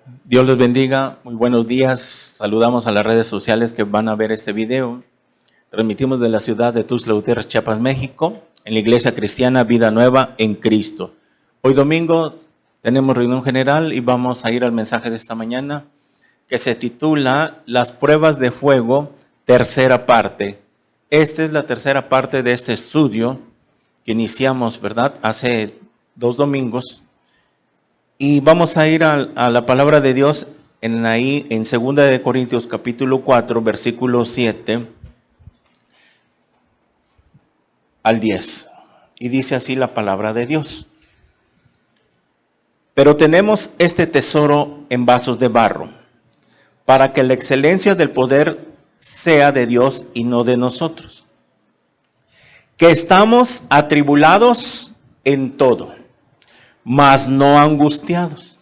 Dios les bendiga, muy buenos días. Saludamos a las redes sociales que van a ver este video. Transmitimos de la ciudad de Tuxtla Gutiérrez, Chiapas, México, en la Iglesia Cristiana Vida Nueva en Cristo. Hoy domingo tenemos reunión general y vamos a ir al mensaje de esta mañana que se titula Las pruebas de fuego, tercera parte. Esta es la tercera parte de este estudio que iniciamos, ¿verdad? Hace 2 domingos. Y vamos a ir a la palabra de Dios en 2 de Corintios capítulo 4, versículo 7 al 10. Y dice así la palabra de Dios. Pero tenemos este tesoro en vasos de barro, para que la excelencia del poder sea de Dios y no de nosotros. Que estamos atribulados en todo, mas no angustiados,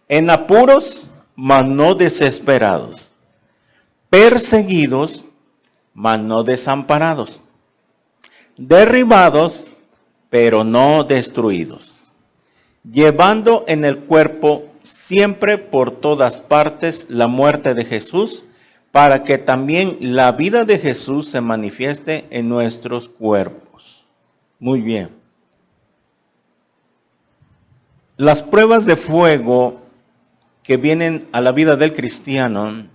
en apuros, mas no desesperados, perseguidos, mas no desamparados, derribados, pero no destruidos, llevando en el cuerpo siempre por todas partes la muerte de Jesús, para que también la vida de Jesús se manifieste en nuestros cuerpos. Muy bien. Las pruebas de fuego que vienen a la vida del cristiano,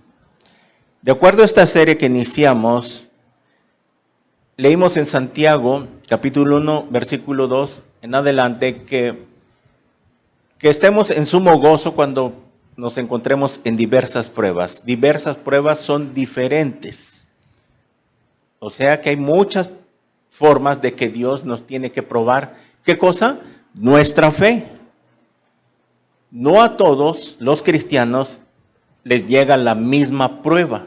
de acuerdo a esta serie que iniciamos, leímos en Santiago, capítulo 1, versículo 2, en adelante, que estemos en sumo gozo cuando nos encontremos en diversas pruebas. Diversas pruebas son diferentes. O sea que hay muchas formas de que Dios nos tiene que probar. ¿Qué cosa? Nuestra fe. No a todos los cristianos les llega la misma prueba.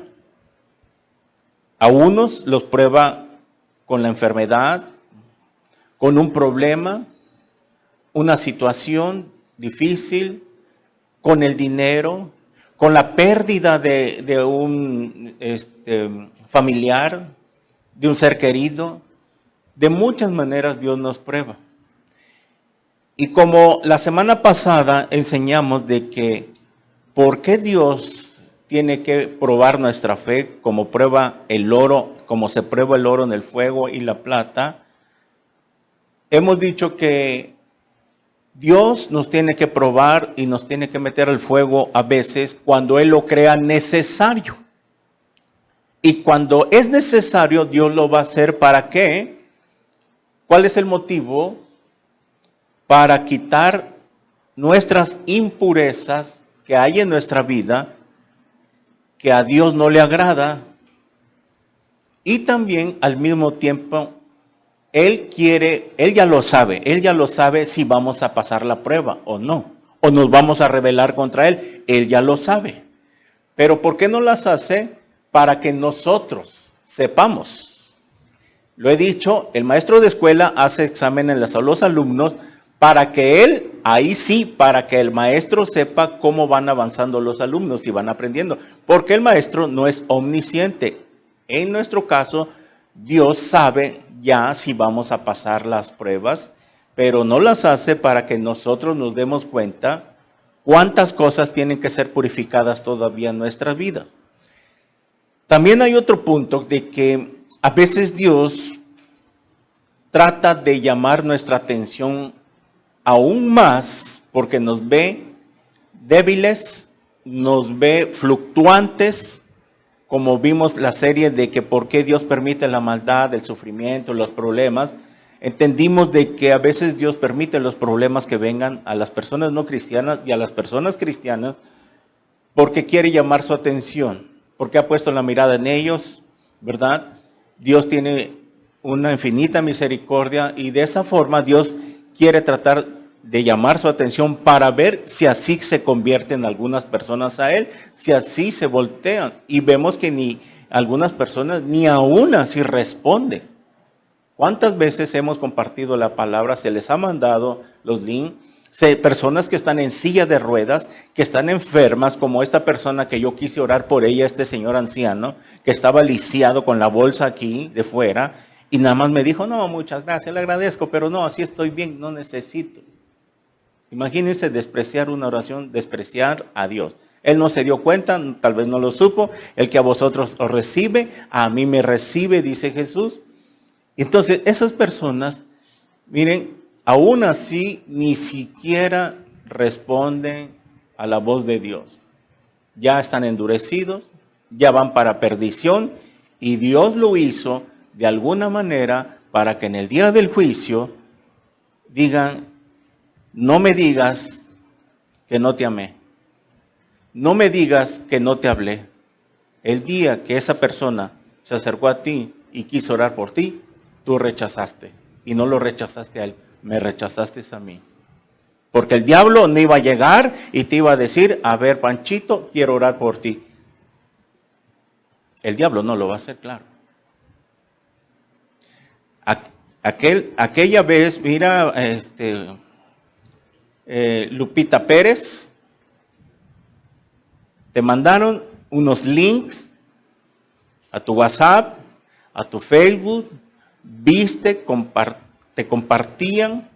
A unos los prueba con la enfermedad, con un problema, una situación difícil, con el dinero, con la pérdida de un familiar, de un ser querido. De muchas maneras Dios nos prueba. Y como la semana pasada enseñamos de que por qué Dios tiene que probar nuestra fe como prueba el oro, como se prueba el oro en el fuego y la plata, hemos dicho que Dios nos tiene que probar y nos tiene que meter al fuego a veces cuando Él lo crea necesario. Y cuando es necesario, Dios lo va a hacer ¿para qué? ¿Cuál es el motivo? Para quitar nuestras impurezas que hay en nuestra vida, que a Dios no le agrada, y también al mismo tiempo, Él ya lo sabe si vamos a pasar la prueba o no, o nos vamos a rebelar contra Él ya lo sabe. Pero ¿por qué no las hace? Para que nosotros sepamos. Lo he dicho, el maestro de escuela hace exámenes a los alumnos, para que para que el maestro sepa cómo van avanzando los alumnos, si van aprendiendo. Porque el maestro no es omnisciente. En nuestro caso, Dios sabe ya si vamos a pasar las pruebas, pero no las hace para que nosotros nos demos cuenta cuántas cosas tienen que ser purificadas todavía en nuestra vida. También hay otro punto de que a veces Dios trata de llamar nuestra atención aún más, porque nos ve débiles, nos ve fluctuantes, como vimos la serie de que por qué Dios permite la maldad, el sufrimiento, los problemas. Entendimos de que a veces Dios permite los problemas que vengan a las personas no cristianas y a las personas cristianas porque quiere llamar su atención, porque ha puesto la mirada en ellos, ¿verdad? Dios tiene una infinita misericordia y de esa forma Dios quiere tratar de llamar su atención para ver si así se convierten algunas personas a Él, si así se voltean. Y vemos que ni algunas personas ni aún así responden. ¿Cuántas veces hemos compartido la palabra? Se les ha mandado los links. Personas que están en silla de ruedas, que están enfermas, como esta persona que yo quise orar por ella, este señor anciano, que estaba lisiado con la bolsa aquí de fuera, y nada más me dijo, no, muchas gracias, le agradezco, pero no, así estoy bien, no necesito. Imagínense despreciar una oración, despreciar a Dios. Él no se dio cuenta, tal vez no lo supo. El que a vosotros os recibe, a mí me recibe, dice Jesús. Entonces, esas personas, miren, aún así ni siquiera responden a la voz de Dios. Ya están endurecidos, ya van para perdición, y Dios lo hizo de alguna manera para que en el día del juicio digan: no me digas que no te amé, no me digas que no te hablé. El día que esa persona se acercó a ti y quiso orar por ti, tú rechazaste, y no lo rechazaste a él, me rechazaste a mí. Porque el diablo no iba a llegar y te iba a decir: a ver, Panchito, quiero orar por ti. El diablo no lo va a hacer, claro. Aquella vez, mira, Lupita Pérez, te mandaron unos links a tu WhatsApp, a tu Facebook, viste, te compartían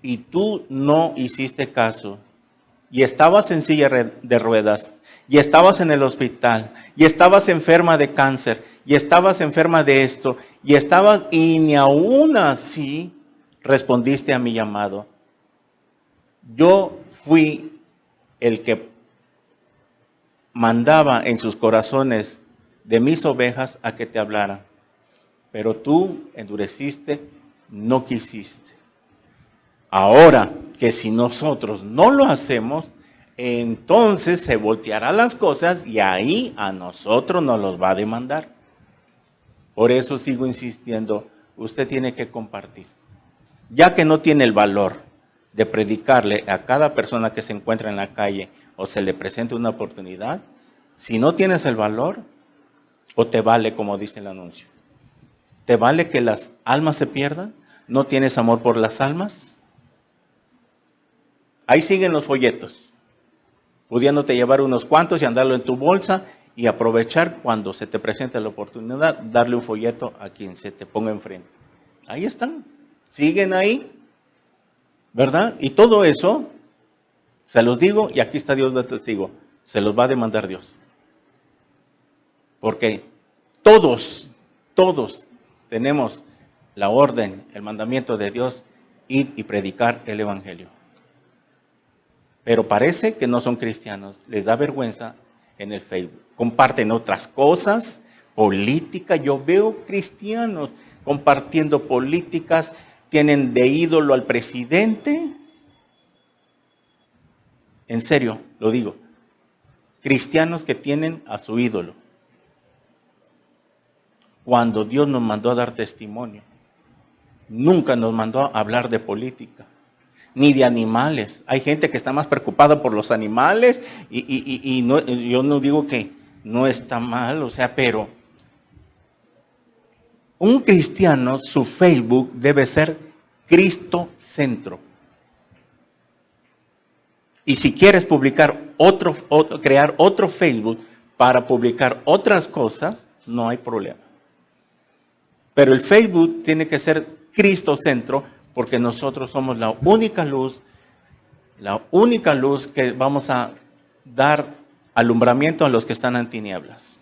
y tú no hiciste caso. Y estabas en silla de ruedas, y estabas en el hospital, y estabas enferma de cáncer, y estabas enferma de esto, y ni aún así respondiste a mi llamado. Yo fui el que mandaba en sus corazones de mis ovejas a que te hablaran, pero tú endureciste, no quisiste. Ahora que si nosotros no lo hacemos, entonces se voltearán las cosas y ahí a nosotros nos los va a demandar. Por eso sigo insistiendo, usted tiene que compartir. Ya que no tiene el valor de predicarle a cada persona que se encuentra en la calle o se le presente una oportunidad, si no tienes el valor, o te vale, como dice el anuncio, ¿te vale que las almas se pierdan? ¿No tienes amor por las almas? Ahí siguen los folletos, pudiéndote llevar unos cuantos y andarlo en tu bolsa y aprovechar cuando se te presente la oportunidad, darle un folleto a quien se te ponga enfrente. Ahí están, siguen ahí, ¿verdad? Y todo eso, se los digo, y aquí está Dios de testigo, se los va a demandar Dios. Porque todos tenemos la orden, el mandamiento de Dios, ir y predicar el evangelio. Pero parece que no son cristianos, les da vergüenza en el Facebook. Comparten otras cosas, política. Yo veo cristianos compartiendo políticas, tienen de ídolo al presidente. En serio, lo digo. Cristianos que tienen a su ídolo. Cuando Dios nos mandó a dar testimonio, nunca nos mandó a hablar de política, ni de animales. Hay gente que está más preocupada por los animales y no, yo no digo que no está mal, o sea, pero un cristiano, su Facebook debe ser Cristo Centro. Y si quieres publicar crear otro Facebook para publicar otras cosas, no hay problema. Pero el Facebook tiene que ser Cristo Centro, porque nosotros somos la única luz que vamos a dar alumbramiento a los que están en tinieblas.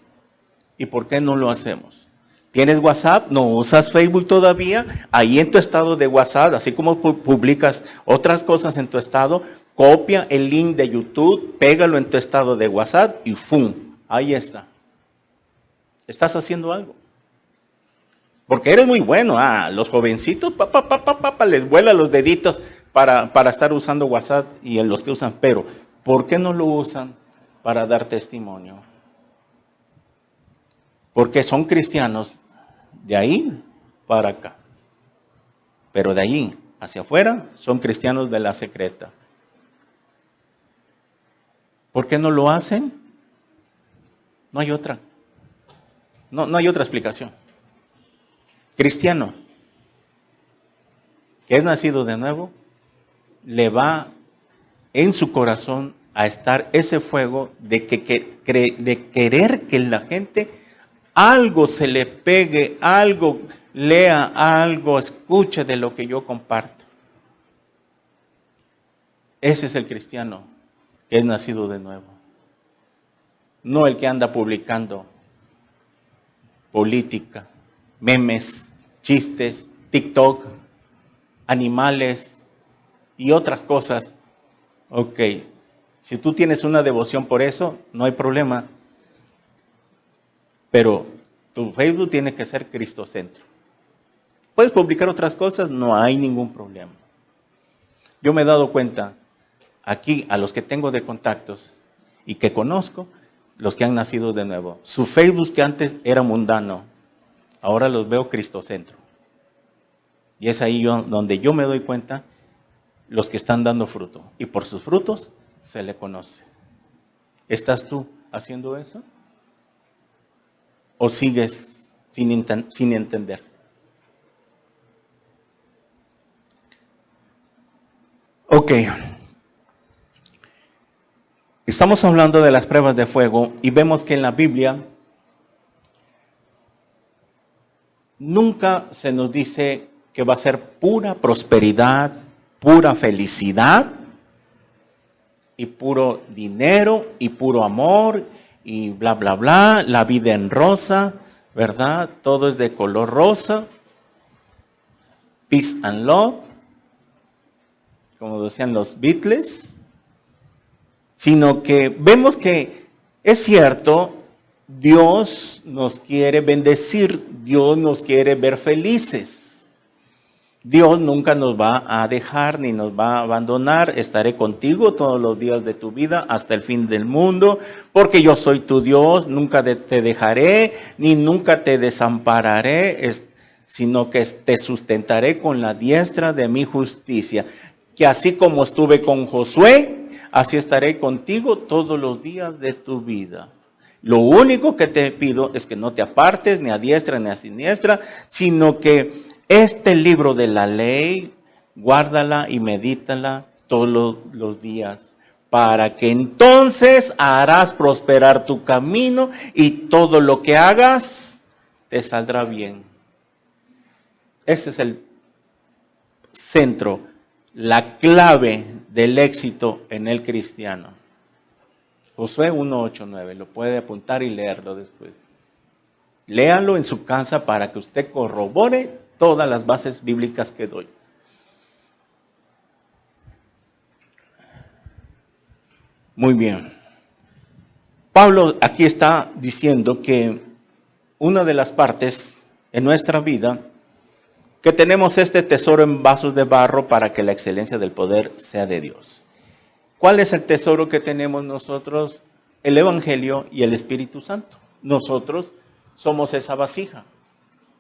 ¿Y por qué no lo hacemos? ¿Tienes WhatsApp? ¿No usas Facebook todavía? Ahí en tu estado de WhatsApp, así como publicas otras cosas en tu estado, copia el link de YouTube, pégalo en tu estado de WhatsApp y ¡fum! Ahí está. Estás haciendo algo. Porque eres muy bueno. Los jovencitos, les vuela los deditos para estar usando WhatsApp y en los que usan. Pero, ¿por qué no lo usan para dar testimonio? Porque son cristianos de ahí para acá. Pero de ahí hacia afuera son cristianos de la secreta. ¿Por qué no lo hacen? No hay otra. No hay otra explicación. Cristiano que es nacido de nuevo, le va en su corazón a estar ese fuego de querer que la gente algo se le pegue, algo lea, algo escuche de lo que yo comparto. Ese es el cristiano que es nacido de nuevo. No el que anda publicando política, memes, chistes, TikTok, animales y otras cosas. Ok, si tú tienes una devoción por eso, no hay problema. Pero tu Facebook tiene que ser cristocentro. ¿Puedes publicar otras cosas? No hay ningún problema. Yo me he dado cuenta, aquí a los que tengo de contactos y que conozco, los que han nacido de nuevo, su Facebook que antes era mundano, ahora los veo cristocentro. Y es ahí donde yo me doy cuenta los que están dando fruto. Y por sus frutos se le conoce. ¿Estás tú haciendo eso? ¿O sigues sin entender? Ok. Estamos hablando de las pruebas de fuego y vemos que en la Biblia nunca se nos dice que va a ser pura prosperidad, pura felicidad y puro dinero y puro amor y bla, bla, bla, la vida en rosa, ¿verdad? Todo es de color rosa, peace and love, como decían los Beatles, sino que vemos que es cierto, Dios nos quiere bendecir, Dios nos quiere ver felices. Dios nunca nos va a dejar ni nos va a abandonar. Estaré contigo todos los días de tu vida hasta el fin del mundo, porque yo soy tu Dios, nunca te dejaré ni nunca te desampararé, sino que te sustentaré con la diestra de mi justicia. Que así como estuve con Josué, así estaré contigo todos los días de tu vida. Lo único que te pido es que no te apartes ni a diestra ni a siniestra, sino que este libro de la ley, guárdala y medítala todos los días, para que entonces harás prosperar tu camino y todo lo que hagas te saldrá bien. Ese es el centro, la clave del éxito en el cristiano. Josué 1:8-9, lo puede apuntar y leerlo después. Léalo en su casa para que usted corrobore todas las bases bíblicas que doy. Muy bien. Pablo aquí está diciendo que una de las partes en nuestra vida, que tenemos este tesoro en vasos de barro para que la excelencia del poder sea de Dios. ¿Cuál es el tesoro que tenemos nosotros? El Evangelio y el Espíritu Santo. Nosotros somos esa vasija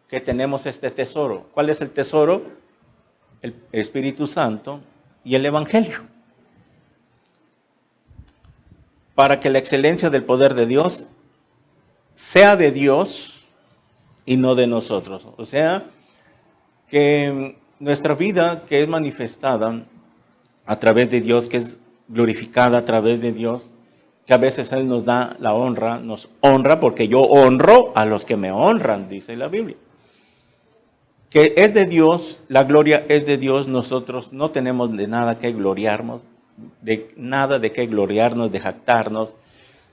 que tenemos este tesoro. ¿Cuál es el tesoro? El Espíritu Santo y el Evangelio. Para que la excelencia del poder de Dios sea de Dios y no de nosotros. O sea, que nuestra vida que es manifestada a través de Dios, que es glorificada a través de Dios, que a veces Él nos da la honra, nos honra porque yo honro a los que me honran, dice la Biblia. Que es de Dios, la gloria es de Dios, nosotros no tenemos de nada que gloriarnos, de nada de qué gloriarnos, de jactarnos,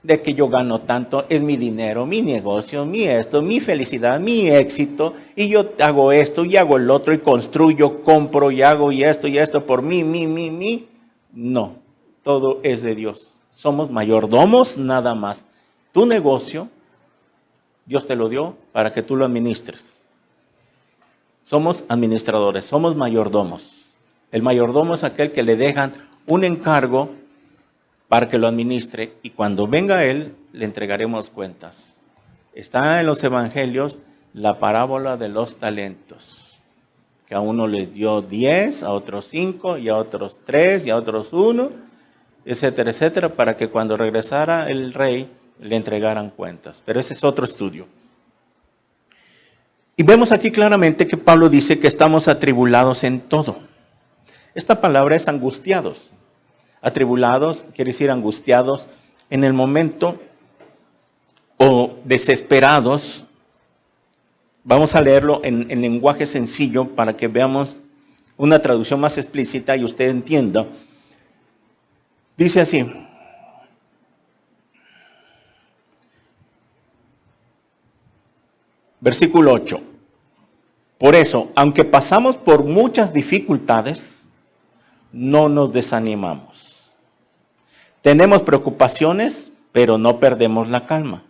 de que yo gano tanto, es mi dinero, mi negocio, mi esto, mi felicidad, mi éxito, y yo hago esto y hago el otro y construyo, compro y hago y esto por mí. No, todo es de Dios. Somos mayordomos nada más. Tu negocio, Dios te lo dio para que tú lo administres. Somos administradores, somos mayordomos. El mayordomo es aquel que le dejan un encargo para que lo administre y cuando venga Él le entregaremos cuentas. Está en los evangelios la parábola de los talentos, que a uno les dio 10, a otros 5 y a otros 3 y a otros 1, etcétera, etcétera, para que cuando regresara el rey le entregaran cuentas. Pero ese es otro estudio. Y vemos aquí claramente que Pablo dice que estamos atribulados en todo. Esta palabra es angustiados. Atribulados quiere decir angustiados en el momento o desesperados. Vamos a leerlo en lenguaje sencillo para que veamos una traducción más explícita y usted entienda. Dice así. Versículo 8. Por eso, aunque pasamos por muchas dificultades, no nos desanimamos. Tenemos preocupaciones, pero no perdemos la calma.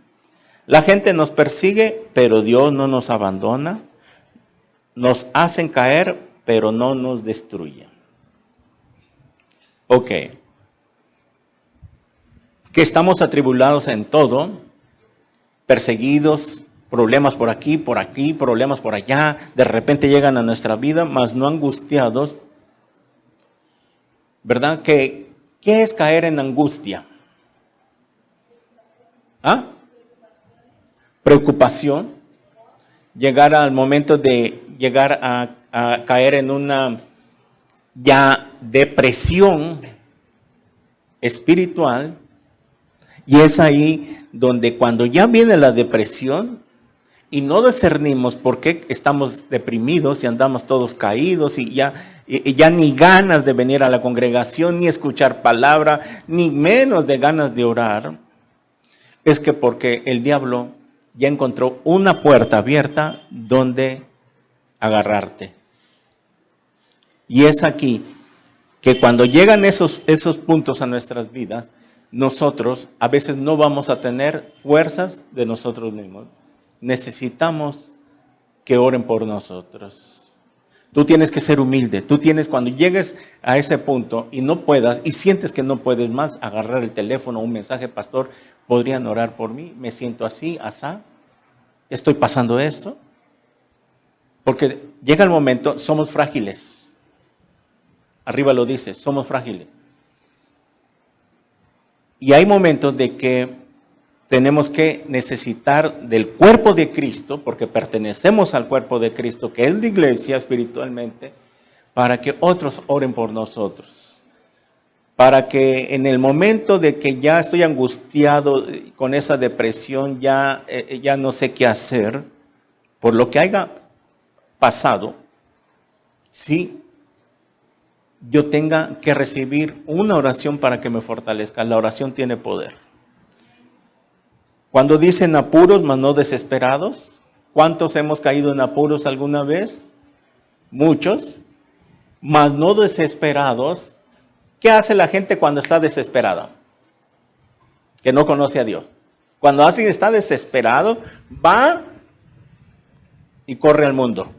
La gente nos persigue, pero Dios no nos abandona. Nos hacen caer, pero no nos destruyen. Ok. Que estamos atribulados en todo, perseguidos, problemas por aquí, problemas por allá, de repente llegan a nuestra vida, mas no angustiados. ¿Verdad? ¿Qué es caer en angustia? ¿Ah? Preocupación. Llegar al momento de llegar a caer en una ya depresión espiritual. Y es ahí donde cuando ya viene la depresión y no discernimos por qué estamos deprimidos y andamos todos caídos y ya ni ganas de venir a la congregación, ni escuchar palabra, ni menos de ganas de orar, es que porque el diablo ya encontró una puerta abierta donde agarrarte. Y es aquí que cuando llegan esos puntos a nuestras vidas, nosotros a veces no vamos a tener fuerzas de nosotros mismos. Necesitamos que oren por nosotros. Tú tienes que ser humilde. Cuando llegues a ese punto y no puedas, y sientes que no puedes más, agarrar el teléfono, un mensaje, pastor, ¿podrían orar por mí? Me siento así, asá. Estoy pasando esto. Porque llega el momento, somos frágiles. Arriba lo dice, somos frágiles. Y hay momentos de que tenemos que necesitar del cuerpo de Cristo, porque pertenecemos al cuerpo de Cristo, que es la iglesia espiritualmente, para que otros oren por nosotros. Para que en el momento de que ya estoy angustiado con esa depresión, ya no sé qué hacer, por lo que haya pasado, sí, yo tenga que recibir una oración para que me fortalezca. La oración tiene poder. Cuando dicen apuros, mas no desesperados, ¿cuántos hemos caído en apuros alguna vez? Muchos, mas no desesperados. ¿Qué hace la gente cuando está desesperada? Que no conoce a Dios. Cuando alguien está desesperado, va y corre al mundo.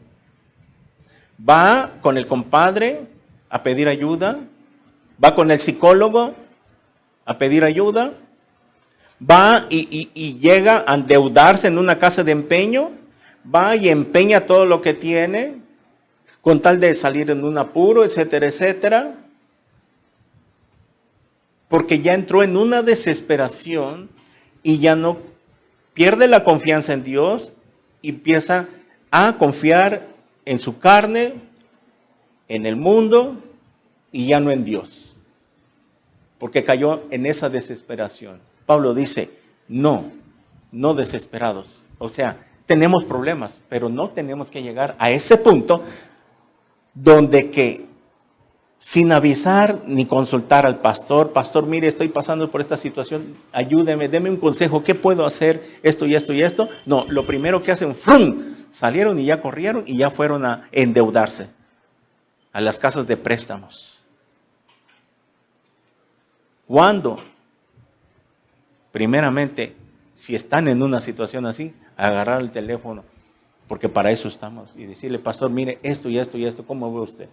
Va con el compadre a pedir ayuda, va con el psicólogo a pedir ayuda, va y llega a endeudarse en una casa de empeño, va y empeña todo lo que tiene con tal de salir en un apuro, etcétera, etcétera, porque ya entró en una desesperación y ya no pierde la confianza en Dios y empieza a confiar en su carne, en el mundo y ya no en Dios, porque cayó en esa desesperación. Pablo dice, no desesperados. O sea, tenemos problemas, pero no tenemos que llegar a ese punto donde que sin avisar ni consultar al pastor, mire, estoy pasando por esta situación, ayúdeme, deme un consejo, ¿qué puedo hacer? Esto y esto y esto. No, lo primero que hacen, ¡frum!, salieron y ya corrieron y ya fueron a endeudarse a las casas de préstamos. ¿Cuándo? Primeramente, si están en una situación así, agarrar el teléfono, porque para eso estamos, y decirle, pastor, mire, esto y esto y esto, ¿cómo ve usted?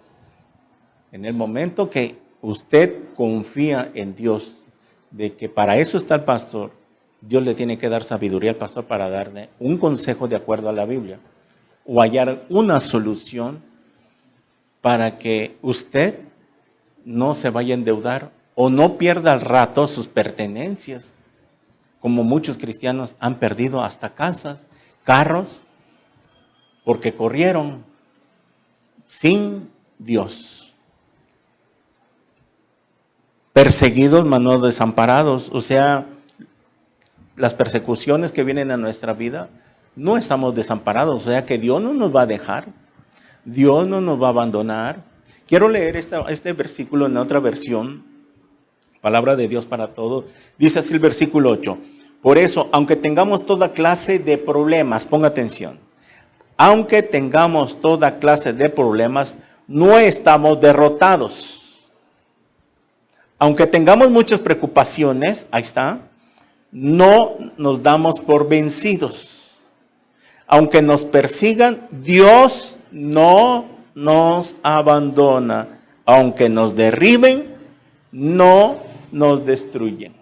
En el momento que usted confía en Dios, de que para eso está el pastor, Dios le tiene que dar sabiduría al pastor para darle un consejo de acuerdo a la Biblia, o hallar una solución para que usted no se vaya a endeudar o no pierda al rato sus pertenencias, como muchos cristianos han perdido hasta casas, carros, porque corrieron sin Dios. Perseguidos, mas no desamparados. O sea, las persecuciones que vienen a nuestra vida, no estamos desamparados. O sea, que Dios no nos va a dejar. Dios no nos va a abandonar. Quiero leer este versículo en otra versión palabra de Dios para todos. Dice así el versículo 8. Por eso, aunque tengamos toda clase de problemas, ponga atención. Aunque tengamos toda clase de problemas, no estamos derrotados. Aunque tengamos muchas preocupaciones, ahí está, no nos damos por vencidos. Aunque nos persigan, Dios no nos abandona. Aunque nos derriben, no nos destruyen.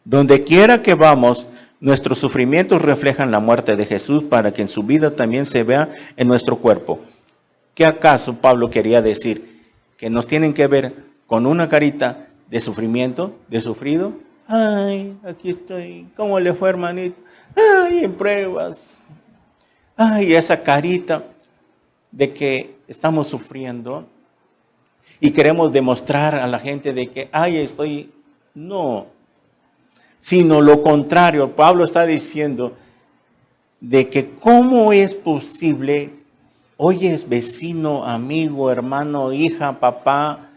Donde quiera que vamos, nuestros sufrimientos reflejan la muerte de Jesús para que en su vida también se vea en nuestro cuerpo. ¿Qué acaso Pablo quería decir? Que nos tienen que ver con una carita de sufrimiento, de sufrido. Ay, aquí estoy. ¿Cómo le fue, hermanito? Ay, en pruebas. Ay, esa carita de que estamos sufriendo y queremos demostrar a la gente de que, ay, estoy. No. Sino lo contrario. Pablo está diciendo de que cómo es posible, oyes, vecino, amigo, hermano, hija, papá,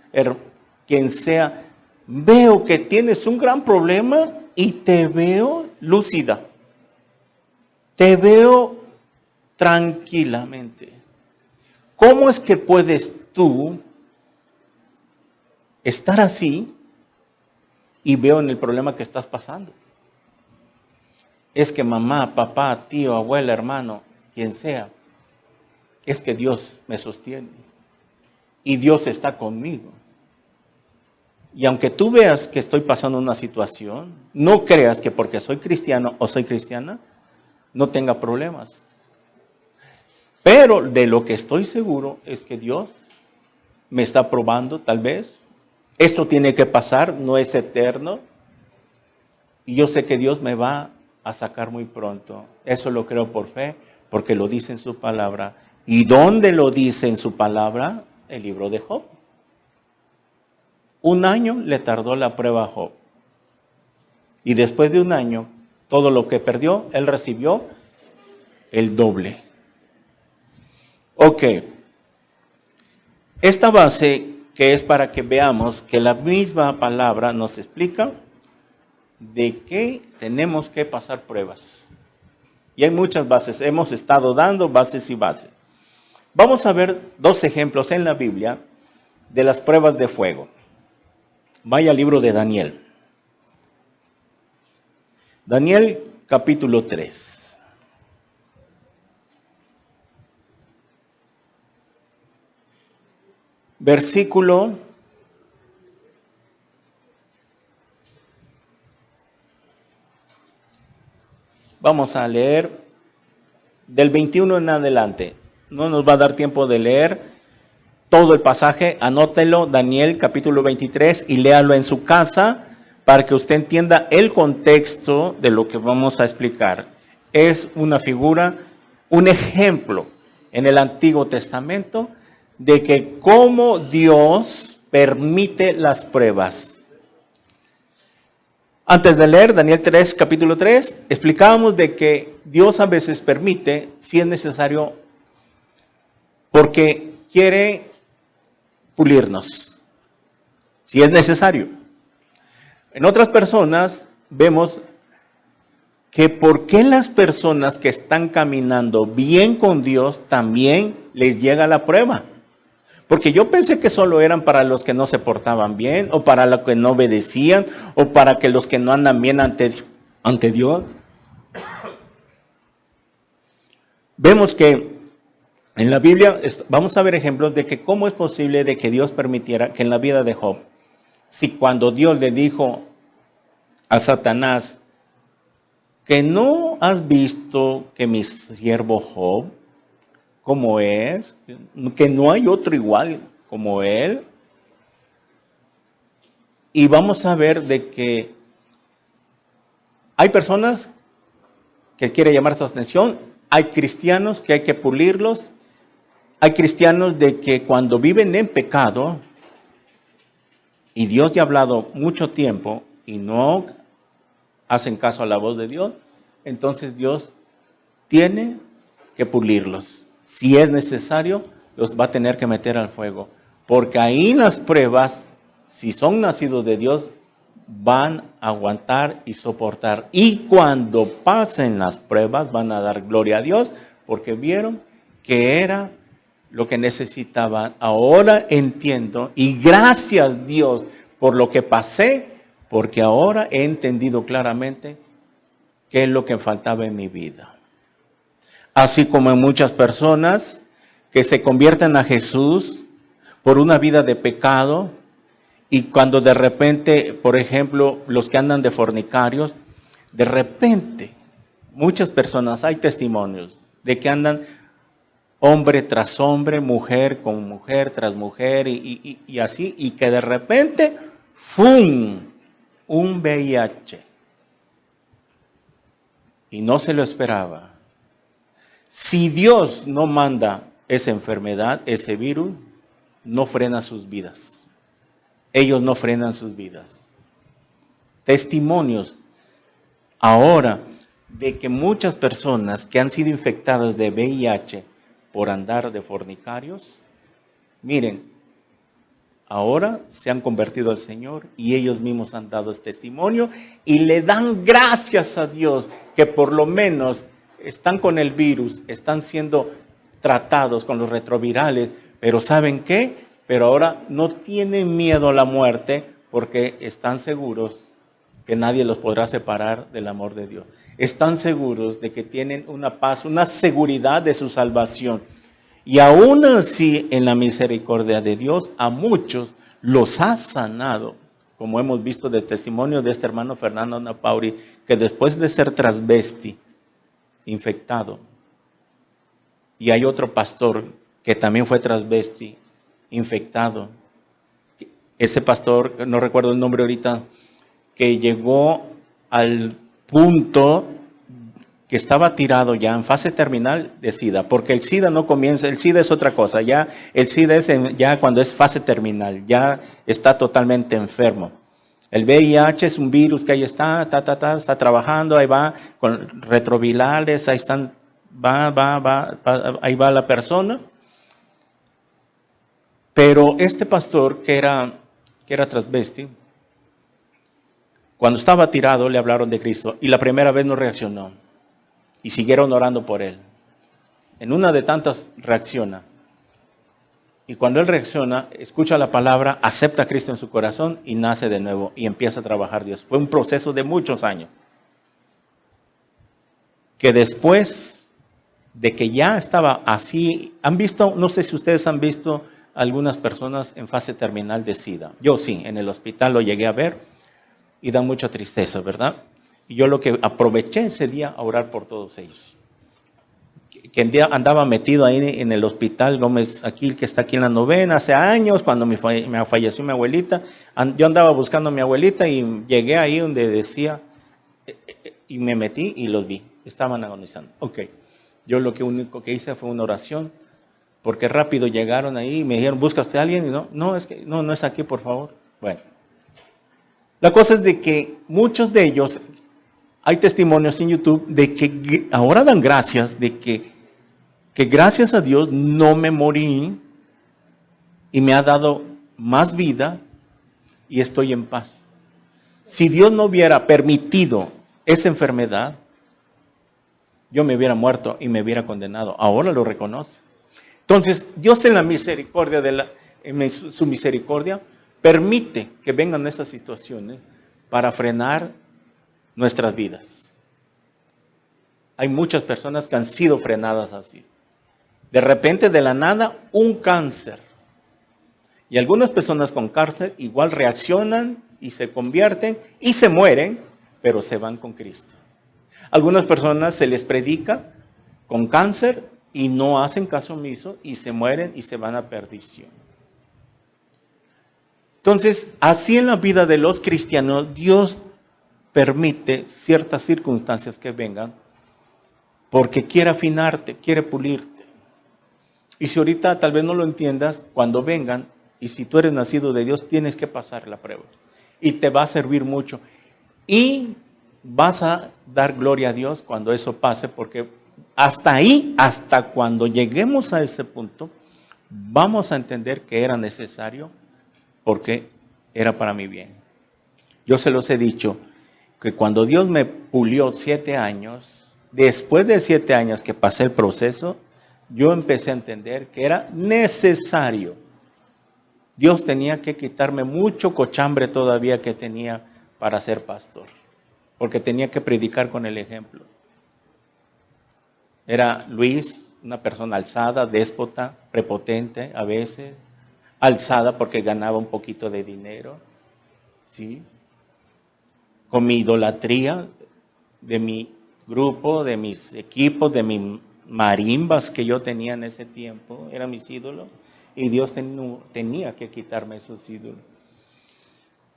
quien sea, veo que tienes un gran problema y te veo lúcida. Te veo tranquilamente. ¿Cómo es que puedes tú estar así y veo en el problema que estás pasando? Es que mamá, papá, tío, abuela, hermano, quien sea, es que Dios me sostiene y Dios está conmigo. Y aunque tú veas que estoy pasando una situación, no creas que porque soy cristiano o soy cristiana, no tenga problemas. Pero de lo que estoy seguro es que Dios me está probando, tal vez. Esto tiene que pasar, no es eterno. Y yo sé que Dios me va a sacar muy pronto. Eso lo creo por fe, porque lo dice en su palabra. ¿Y dónde lo dice en su palabra? El libro de Job. 1 año le tardó la prueba a Job. Y después de 1 año, todo lo que perdió, él recibió el doble. Ok. Esta base que es para que veamos que la misma palabra nos explica de que tenemos que pasar pruebas. Y hay muchas bases. Hemos estado dando bases y bases. Vamos a ver 2 ejemplos en la Biblia de las pruebas de fuego. Vaya al libro de Daniel. Daniel capítulo 3. Versículo 21 en adelante. No nos va a dar tiempo de leer todo el pasaje. Anótelo, Daniel capítulo 23, y léalo en su casa para que usted entienda el contexto de lo que vamos a explicar. Es una figura, un ejemplo en el Antiguo Testamento de que cómo Dios permite las pruebas. Antes de leer Daniel 3, capítulo 3, explicábamos de que Dios a veces permite, si es necesario, porque quiere pulirnos, si es necesario. En otras personas vemos que por qué las personas que están caminando bien con Dios también les llega la prueba. Porque yo pensé que solo eran para los que no se portaban bien, o para los que no obedecían, o para que los que no andan bien ante Dios. Vemos que en la Biblia vamos a ver ejemplos de que cómo es posible de que Dios permitiera que en la vida de Job, si cuando Dios le dijo a Satanás que no has visto que mi siervo Job, como es, que no hay otro igual como él. Y vamos a ver de que hay personas que quieren llamar su atención, hay cristianos que hay que pulirlos, hay cristianos de que cuando viven en pecado, y Dios ya ha hablado mucho tiempo y no hacen caso a la voz de Dios, entonces Dios tiene que pulirlos. Si es necesario, los va a tener que meter al fuego. Porque ahí en las pruebas si son nacidos de Dios, van a aguantar y soportar. Y cuando pasen las pruebas, van a dar gloria a Dios, porque vieron que era lo que necesitaban. Ahora entiendo, y gracias Dios por lo que pasé, porque ahora he entendido claramente qué es lo que faltaba en mi vida. Así como en muchas personas que se convierten a Jesús por una vida de pecado, y cuando de repente, por ejemplo, los que andan de fornicarios, de repente, muchas personas, hay testimonios de que andan hombre tras hombre, mujer con mujer tras mujer y así, y que de repente, ¡fum!, un VIH. Y no se lo esperaba. Si Dios no manda esa enfermedad, ese virus, no frena sus vidas. Ellos no frenan sus vidas. Testimonios ahora de que muchas personas que han sido infectadas de VIH por andar de fornicarios, miren, ahora se han convertido al Señor y ellos mismos han dado este testimonio y le dan gracias a Dios que por lo menos están con el virus, están siendo tratados con los retrovirales, pero ¿saben qué? Pero ahora no tienen miedo a la muerte porque están seguros que nadie los podrá separar del amor de Dios. Están seguros de que tienen una paz, una seguridad de su salvación. Y aún así, en la misericordia de Dios, a muchos los ha sanado. Como hemos visto del testimonio de este hermano Fernando Napauri, que después de ser transvesti, infectado, y hay otro pastor que también fue transvesti, infectado. Ese pastor, no recuerdo el nombre ahorita, que llegó al punto que estaba tirado ya en fase terminal de SIDA, porque el SIDA no comienza, el SIDA es otra cosa, ya el SIDA es ya cuando es fase terminal, ya está totalmente enfermo. El VIH es un virus que ahí está, está trabajando, ahí va con retrovirales, ahí están, ahí va la persona. Pero este pastor que era transvesti, cuando estaba tirado le hablaron de Cristo y la primera vez no reaccionó y siguieron orando por él. En una de tantas reacciona y cuando él reacciona, escucha la palabra, acepta a Cristo en su corazón y nace de nuevo y empieza a trabajar Dios. Fue un proceso de muchos años. Que después de que ya estaba así, han visto, no sé si ustedes han visto algunas personas en fase terminal de SIDA. Yo sí, en el hospital lo llegué a ver y da mucha tristeza, ¿verdad? Y yo lo que aproveché ese día a orar por todos ellos. Que un día andaba metido ahí en el hospital Gómez, aquí, que está aquí en la Novena, hace años, cuando me falleció mi abuelita. Yo andaba buscando a mi abuelita y llegué ahí donde decía, y me metí y los vi, estaban agonizando. Ok, yo lo único que hice fue una oración, porque rápido llegaron ahí y me dijeron, ¿busca usted a alguien? Y no es aquí, por favor. Bueno, la cosa es de que muchos de ellos, hay testimonios en YouTube de que ahora dan gracias de que gracias a Dios no me morí y me ha dado más vida y estoy en paz. Si Dios no hubiera permitido esa enfermedad, yo me hubiera muerto y me hubiera condenado. Ahora lo reconoce. Entonces, Dios en la misericordia, en su misericordia, permite que vengan esas situaciones para frenar nuestras vidas. Hay muchas personas que han sido frenadas así. De repente, de la nada, un cáncer. Y algunas personas con cáncer igual reaccionan y se convierten y se mueren, pero se van con Cristo. Algunas personas se les predica con cáncer y no hacen caso omiso y se mueren y se van a perdición. Entonces, así en la vida de los cristianos, Dios permite ciertas circunstancias que vengan porque quiere afinarte, quiere pulirte. Y si ahorita tal vez no lo entiendas, cuando vengan, y si tú eres nacido de Dios, tienes que pasar la prueba. Y te va a servir mucho. Y vas a dar gloria a Dios cuando eso pase, porque hasta ahí, hasta cuando lleguemos a ese punto, vamos a entender que era necesario, porque era para mi bien. Yo se los he dicho, que cuando Dios me pulió 7 años, después de 7 años que pasé el proceso, yo empecé a entender que era necesario. Dios tenía que quitarme mucho cochambre todavía que tenía para ser pastor, porque tenía que predicar con el ejemplo. Era Luis, una persona alzada, déspota, prepotente a veces, alzada porque ganaba un poquito de dinero, ¿sí? Con mi idolatría de mi grupo, de mis equipos, de mis marimbas que yo tenía en ese tiempo, eran mis ídolos, y Dios tenía que quitarme esos ídolos.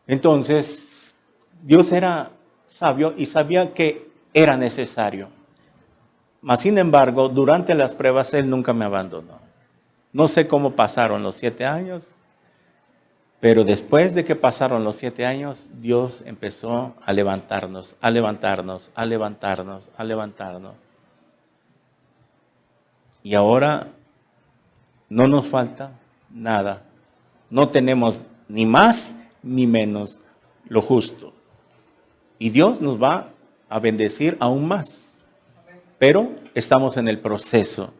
Entonces, Dios era sabio y sabía que era necesario. Mas, sin embargo, durante las pruebas, Él nunca me abandonó. No sé cómo pasaron los 7 años, pero después de que pasaron los 7 años, Dios empezó a levantarnos, a levantarnos, a levantarnos, a levantarnos. Y ahora no nos falta nada. No tenemos ni más ni menos, lo justo. Y Dios nos va a bendecir aún más. Pero estamos en el proceso.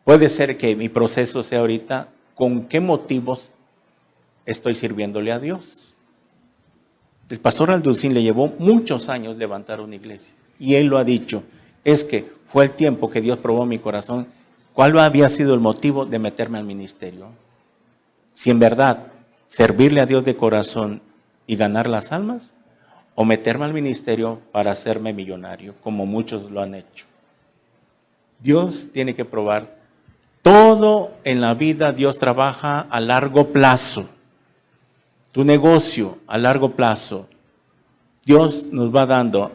Puede ser que mi proceso sea ahorita, ¿con qué motivos estoy sirviéndole a Dios? El pastor Alducín le llevó muchos años levantar una iglesia. Y él lo ha dicho, es que fue el tiempo que Dios probó mi corazón. ¿Cuál había sido el motivo de meterme al ministerio? Si en verdad servirle a Dios de corazón y ganar las almas, o meterme al ministerio para hacerme millonario, como muchos lo han hecho. Dios tiene que probar. Todo en la vida Dios trabaja a largo plazo. Tu negocio a largo plazo. Dios nos va dando,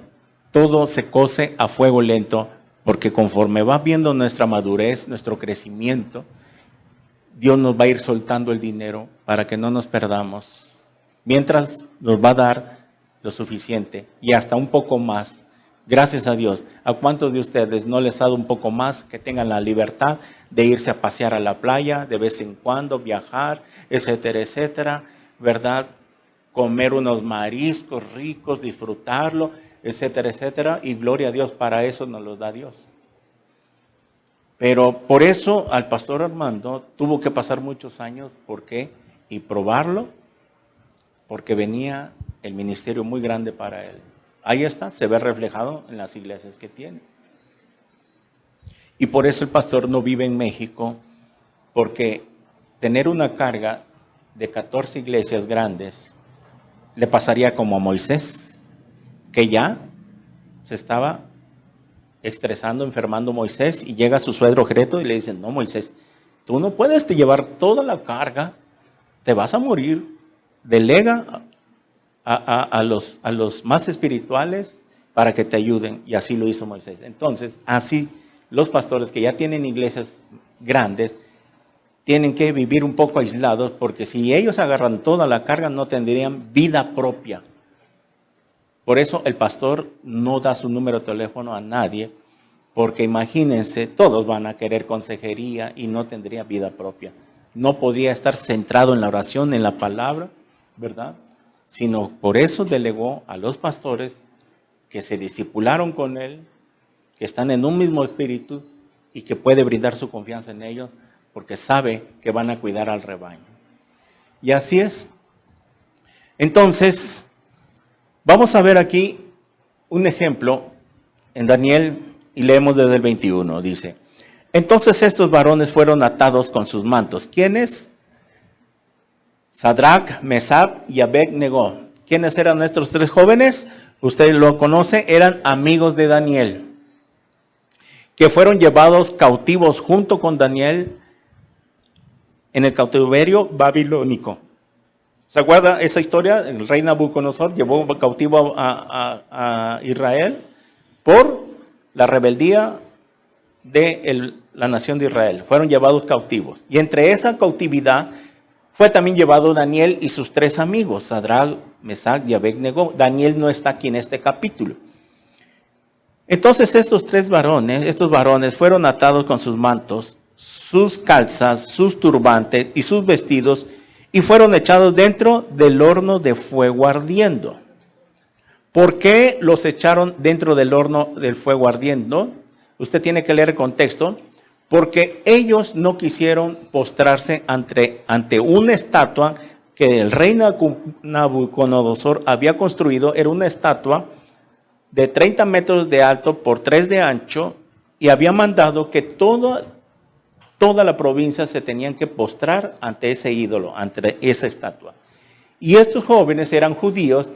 todo se cose a fuego lento, porque conforme va viendo nuestra madurez, nuestro crecimiento, Dios nos va a ir soltando el dinero para que no nos perdamos. Mientras nos va a dar lo suficiente y hasta un poco más. Gracias a Dios. ¿A cuántos de ustedes no les ha dado un poco más, que tengan la libertad de irse a pasear a la playa de vez en cuando, viajar, etcétera, etcétera, ¿verdad? Comer unos mariscos ricos, disfrutarlo, etcétera, etcétera, y gloria a Dios, para eso nos los da Dios. Pero por eso al pastor Armando tuvo que pasar muchos años, ¿por qué? Y probarlo, porque venía el ministerio muy grande para él. Ahí está, se ve reflejado en las iglesias que tiene. Y por eso el pastor no vive en México, porque tener una carga de 14 iglesias grandes le pasaría como a Moisés, que ya se estaba estresando, enfermando Moisés, y llega su suegro Jethro y le dice, no, Moisés, tú no puedes llevar toda la carga, te vas a morir, delega a los más espirituales para que te ayuden. Y así lo hizo Moisés. Entonces, así los pastores que ya tienen iglesias grandes tienen que vivir un poco aislados, porque si ellos agarran toda la carga no tendrían vida propia. Por eso el pastor no da su número de teléfono a nadie, porque imagínense, todos van a querer consejería y no tendría vida propia. No podría estar centrado en la oración, en la palabra, ¿verdad? Sino por eso delegó a los pastores que se discipularon con él, que están en un mismo espíritu y que puede brindar su confianza en ellos, porque sabe que van a cuidar al rebaño. Y así es. Entonces, vamos a ver aquí un ejemplo en Daniel y leemos desde el 21, dice, entonces estos varones fueron atados con sus mantos. ¿Quiénes? Sadrach, Mesach y Abed-Nego. ¿Quiénes eran estos 3 jóvenes? Usted lo conoce, eran amigos de Daniel, que fueron llevados cautivos junto con Daniel en el cautiverio babilónico. ¿Se acuerda esa historia? El rey Nabucodonosor llevó cautivo a Israel por la rebeldía de la nación de Israel. Fueron llevados cautivos. Y entre esa cautividad fue también llevado Daniel y sus 3 amigos, Sadrach, Mesach y Abed-Nego. Daniel no está aquí en este capítulo. Entonces estos varones fueron atados con sus mantos, sus calzas, sus turbantes y sus vestidos, y fueron echados dentro del horno de fuego ardiendo. ¿Por qué los echaron dentro del horno del fuego ardiendo? Usted tiene que leer el contexto. Porque ellos no quisieron postrarse ante una estatua que el rey Nabucodonosor había construido. Era una estatua de 30 metros de alto por 3 de ancho, y había mandado que toda la provincia se tenían que postrar ante ese ídolo, ante esa estatua. Y estos jóvenes eran judíos,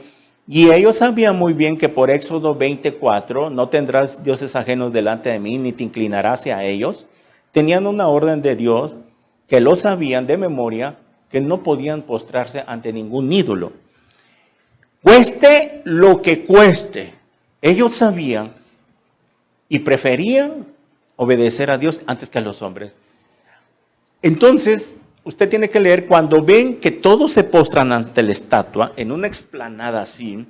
y ellos sabían muy bien que por Éxodo 24, no tendrás dioses ajenos delante de mí, ni te inclinarás hacia ellos. Tenían una orden de Dios que lo sabían de memoria, que no podían postrarse ante ningún ídolo. Cueste lo que cueste. Ellos sabían y preferían obedecer a Dios antes que a los hombres. Entonces, usted tiene que leer, cuando ven que todos se postran ante la estatua, en una explanada así,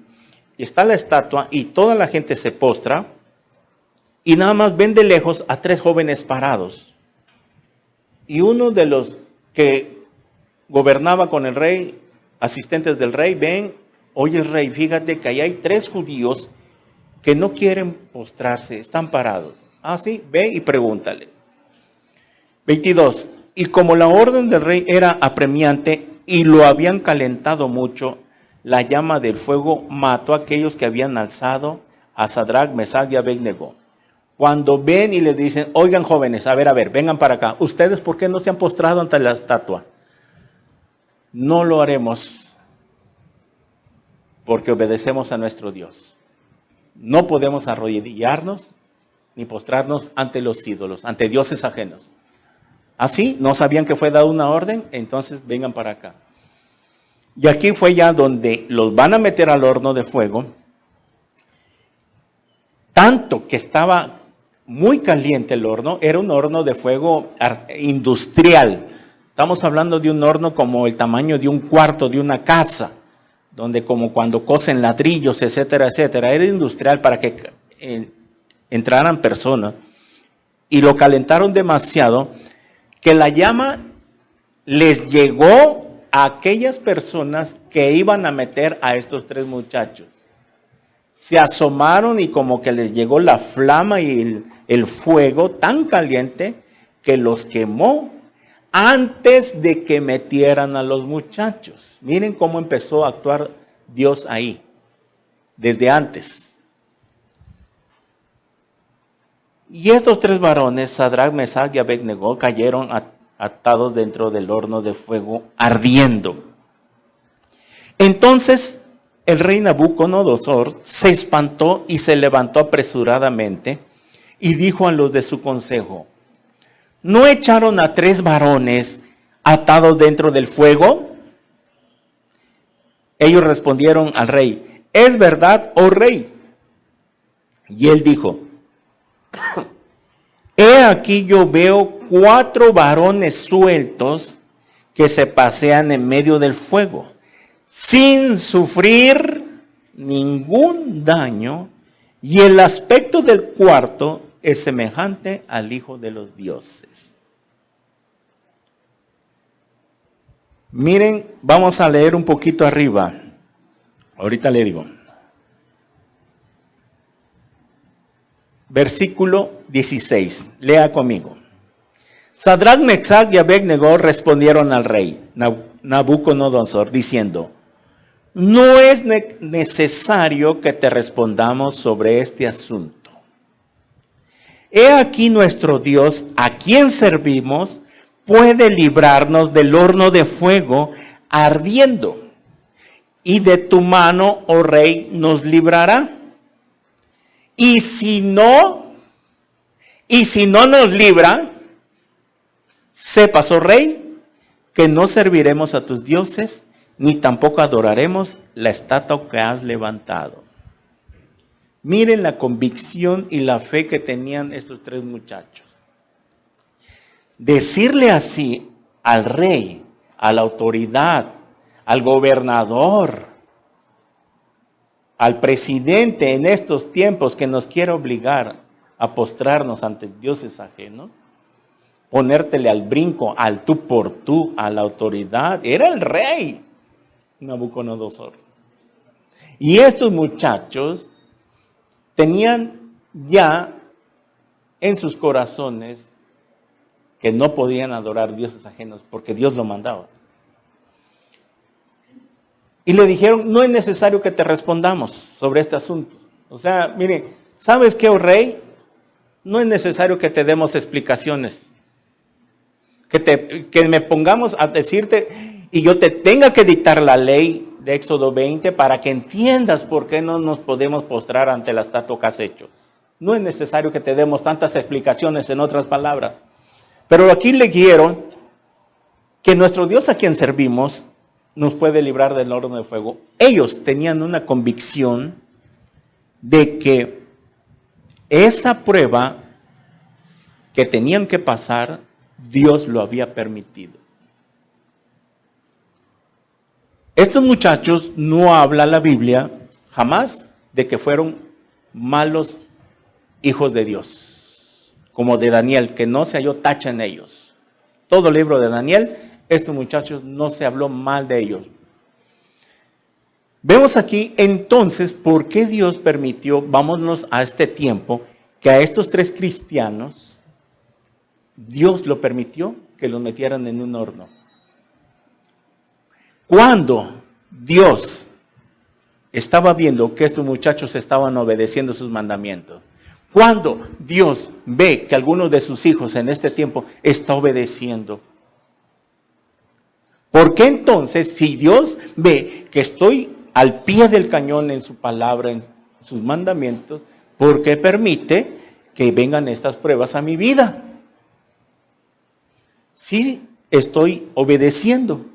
y está la estatua y toda la gente se postra, y nada más ven de lejos a 3 jóvenes parados. Y uno de los que gobernaba con el rey, asistentes del rey, ven, oye rey, fíjate que ahí hay 3 judíos que no quieren postrarse, están parados. Ah, sí, ve y pregúntale. 22. Y como la orden del rey era apremiante y lo habían calentado mucho, la llama del fuego mató a aquellos que habían alzado a Sadrach, Mesach y Abednego. Cuando ven y les dicen, oigan jóvenes, a ver, vengan para acá. ¿Ustedes por qué no se han postrado ante la estatua? No lo haremos porque obedecemos a nuestro Dios. No podemos arrodillarnos ni postrarnos ante los ídolos, ante dioses ajenos. Así, no sabían que fue dada una orden, entonces vengan para acá. Y aquí fue ya donde los van a meter al horno de fuego, tanto que estaba muy caliente el horno. Era un horno de fuego industrial. Estamos hablando de un horno como el tamaño de un cuarto de una casa, donde como cuando cocen ladrillos, etcétera, etcétera. Era industrial para que entraran personas. Y lo calentaron demasiado que la llama les llegó a aquellas personas que iban a meter a estos 3 muchachos. Se asomaron y como que les llegó la flama y el fuego tan caliente que los quemó antes de que metieran a los muchachos. Miren cómo empezó a actuar Dios ahí, desde antes. Y estos 3 varones, Sadrach, Mesach y Abednego, cayeron atados dentro del horno de fuego ardiendo. Entonces el rey Nabucodonosor se espantó y se levantó apresuradamente y dijo a los de su consejo, ¿no echaron a 3 varones atados dentro del fuego? Ellos respondieron al rey, ¿es verdad, oh rey? Y él dijo, he aquí yo veo 4 varones sueltos que se pasean en medio del fuego, sin sufrir ningún daño, y el aspecto del cuarto es semejante al Hijo de los dioses. Miren, vamos a leer un poquito arriba. Ahorita le digo. Versículo 16. Lea conmigo. Sadrach, Mesach y Abednego respondieron al rey Nabucodonosor diciendo, no es necesario que te respondamos sobre este asunto. He aquí nuestro Dios, a quien servimos, puede librarnos del horno de fuego ardiendo, y de tu mano, oh rey, nos librará. Y si no nos libra, sepas, oh rey, que no serviremos a tus dioses, ni tampoco adoraremos la estatua que has levantado. Miren la convicción y la fe que tenían estos 3 muchachos. Decirle así al rey, a la autoridad, al gobernador, al presidente en estos tiempos que nos quiere obligar a postrarnos ante dioses ajenos, ponértele al brinco, al tú por tú, a la autoridad. Era el rey Nabucodonosor. Y estos muchachos tenían ya en sus corazones que no podían adorar dioses ajenos porque Dios lo mandaba. Y le dijeron, no es necesario que te respondamos sobre este asunto. O sea, mire, ¿sabes qué, oh rey? No es necesario que te demos explicaciones. Que me pongamos a decirte y yo te tenga que dictar la ley de Éxodo 20 para que entiendas por qué no nos podemos postrar ante la estatua que has hecho. No es necesario que te demos tantas explicaciones, en otras palabras. Pero aquí leyeron que nuestro Dios a quien servimos nos puede librar del horno de fuego. Ellos tenían una convicción de que esa prueba que tenían que pasar, Dios lo había permitido. Estos muchachos no habla la Biblia jamás de que fueron malos hijos de Dios, como de Daniel, que no se halló tacha en ellos. Todo el libro de Daniel, estos muchachos no se habló mal de ellos. Vemos aquí entonces por qué Dios permitió, vámonos a este tiempo, que a estos 3 cristianos, Dios lo permitió que los metieran en un horno. Cuando Dios estaba viendo que estos muchachos estaban obedeciendo sus mandamientos, cuando Dios ve que alguno de sus hijos en este tiempo está obedeciendo, ¿por qué entonces, si Dios ve que estoy al pie del cañón en su palabra, en sus mandamientos, por qué permite que vengan estas pruebas a mi vida? Si estoy obedeciendo.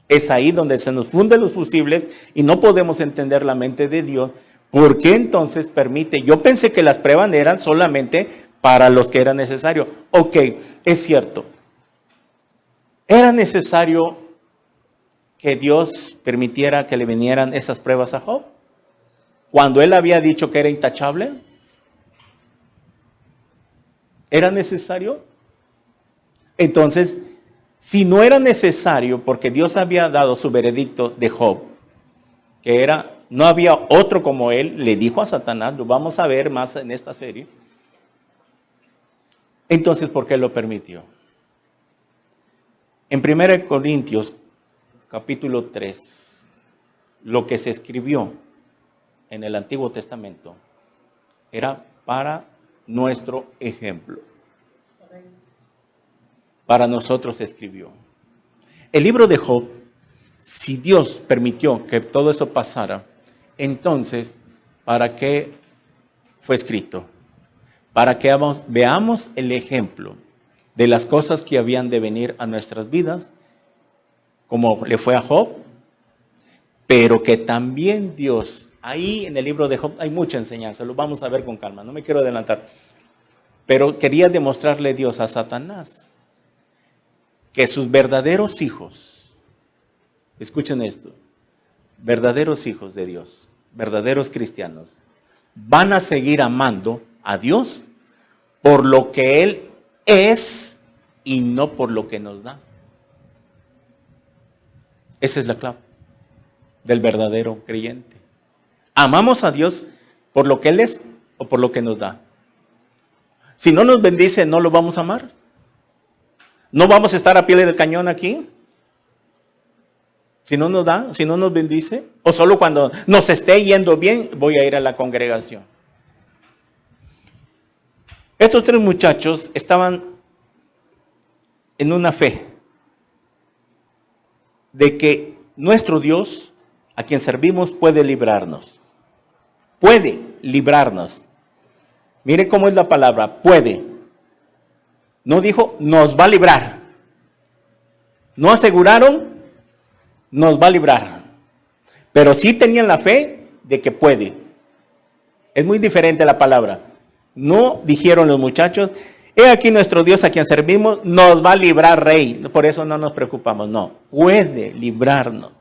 Es ahí donde se nos funden los fusibles y no podemos entender la mente de Dios. ¿Por qué entonces permite? Yo pensé que las pruebas eran solamente para los que era necesario. Ok, es cierto. ¿Era necesario que Dios permitiera que le vinieran esas pruebas a Job? Cuando él había dicho que era intachable. ¿Era necesario? Entonces, si no era necesario, porque Dios había dado su veredicto de Job, que era, no había otro como él, le dijo a Satanás, lo vamos a ver más en esta serie. Entonces, ¿por qué lo permitió? En 1 Corintios, capítulo 3, lo que se escribió en el Antiguo Testamento era para nuestro ejemplo. Para nosotros se escribió. El libro de Job, si Dios permitió que todo eso pasara, entonces, ¿para qué fue escrito? Para que veamos el ejemplo de las cosas que habían de venir a nuestras vidas, como le fue a Job, pero que también Dios, ahí en el libro de Job hay mucha enseñanza, lo vamos a ver con calma, no me quiero adelantar, pero quería demostrarle Dios a Satanás que sus verdaderos hijos, escuchen esto, verdaderos hijos de Dios, verdaderos cristianos, van a seguir amando a Dios por lo que Él es y no por lo que nos da. Esa es la clave del verdadero creyente. ¿Amamos a Dios por lo que Él es o por lo que nos da? Si no nos bendice, ¿no lo vamos a amar? ¿No vamos a estar a pie del cañón aquí? Si no nos da, si no nos bendice, o solo cuando nos esté yendo bien, voy a ir a la congregación. Estos 3 muchachos estaban en una fe de que nuestro Dios, a quien servimos, puede librarnos. Puede librarnos. Mire cómo es la palabra, puede. No dijo, nos va a librar. No aseguraron, nos va a librar. Pero sí tenían la fe de que puede. Es muy diferente la palabra. No dijeron los muchachos, he aquí nuestro Dios a quien servimos, nos va a librar, rey. Por eso no nos preocupamos. No, puede librarnos.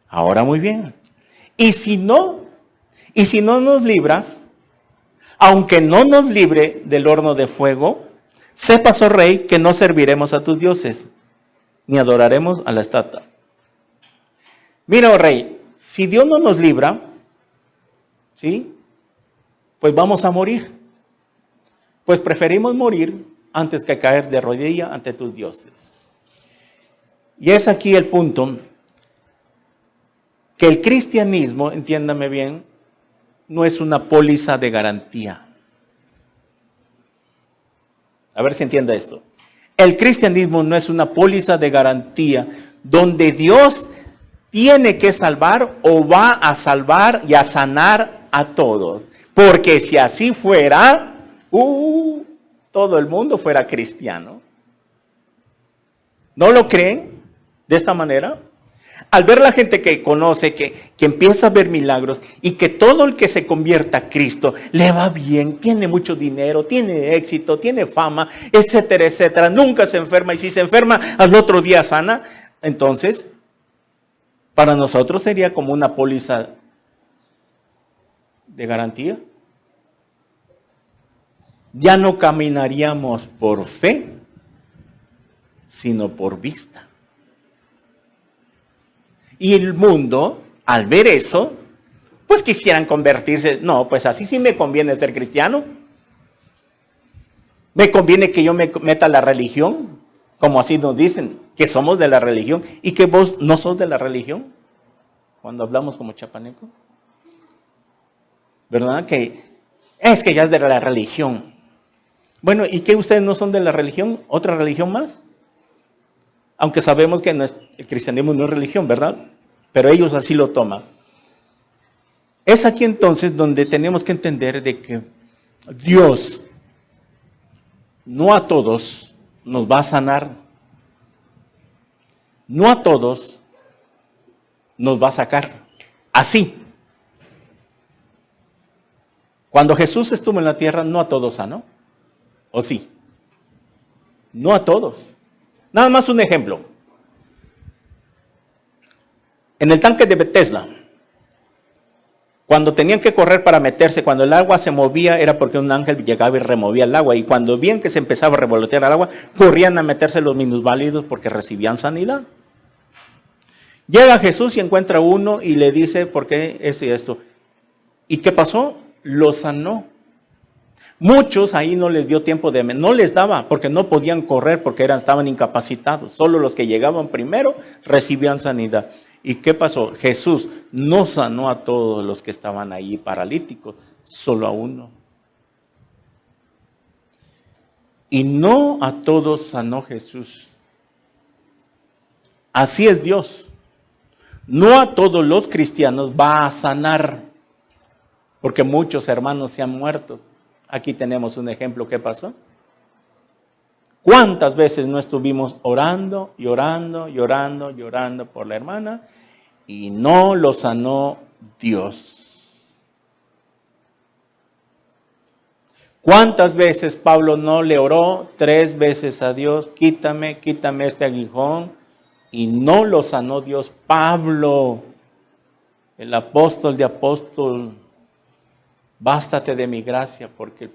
Ahora muy bien. Y si no nos libras, aunque no nos libre del horno de fuego, Sepas, oh rey, que no serviremos a tus dioses, ni adoraremos a la estatua. Mira, oh rey, si Dios no nos libra, ¿sí? Pues vamos a morir. Pues preferimos morir antes que caer de rodilla ante tus dioses. Y es aquí el punto, que el cristianismo, entiéndame bien, no es una póliza de garantía. A ver si entiende esto. El cristianismo no es una póliza de garantía donde Dios tiene que salvar o va a salvar y a sanar a todos. Porque si así fuera, todo el mundo fuera cristiano. ¿No lo creen de esta manera? Al ver la gente que conoce, que empieza a ver milagros y que todo el que se convierta a Cristo le va bien, tiene mucho dinero, tiene éxito, tiene fama, etcétera, etcétera, nunca se enferma y si se enferma al otro día sana, entonces para nosotros sería como una póliza de garantía. Ya no caminaríamos por fe, sino por vista. Y el mundo, al ver eso, pues quisieran convertirse. No, pues así sí me conviene ser cristiano. Me conviene que yo me meta a la religión, como así nos dicen, que somos de la religión y que vos no sos de la religión. Cuando hablamos como chapaneco. ¿Verdad? Que es que ya es de la religión. Bueno, ¿y qué ustedes no son de la religión? ¿Otra religión más? Aunque sabemos que el cristianismo no es religión, ¿verdad? Pero ellos así lo toman. Es aquí entonces donde tenemos que entender de que Dios no a todos nos va a sanar. No a todos nos va a sacar. Así. Cuando Jesús estuvo en la tierra, no a todos sanó. ¿O sí? No a todos. Nada más un ejemplo. En el tanque de Bethesda, cuando tenían que correr para meterse, cuando el agua se movía, era porque un ángel llegaba y removía el agua. Y cuando bien que se empezaba a revolotear el agua, corrían a meterse los minusválidos porque recibían sanidad. Llega Jesús y encuentra uno y le dice, ¿por qué esto y esto? ¿Y qué pasó? Lo sanó. Muchos ahí no les dio tiempo no les daba porque no podían correr porque estaban incapacitados. Solo los que llegaban primero recibían sanidad. ¿Y qué pasó? Jesús no sanó a todos los que estaban ahí paralíticos, solo a uno. Y no a todos sanó Jesús. Así es Dios. No a todos los cristianos va a sanar, porque muchos hermanos se han muerto. Aquí tenemos un ejemplo. ¿Qué pasó? ¿Cuántas veces no estuvimos orando, llorando por la hermana y no lo sanó Dios? ¿Cuántas veces Pablo no le oró 3 veces a Dios? Quítame este aguijón, y no lo sanó Dios. Pablo, el apóstol de apóstol, bástate de mi gracia porque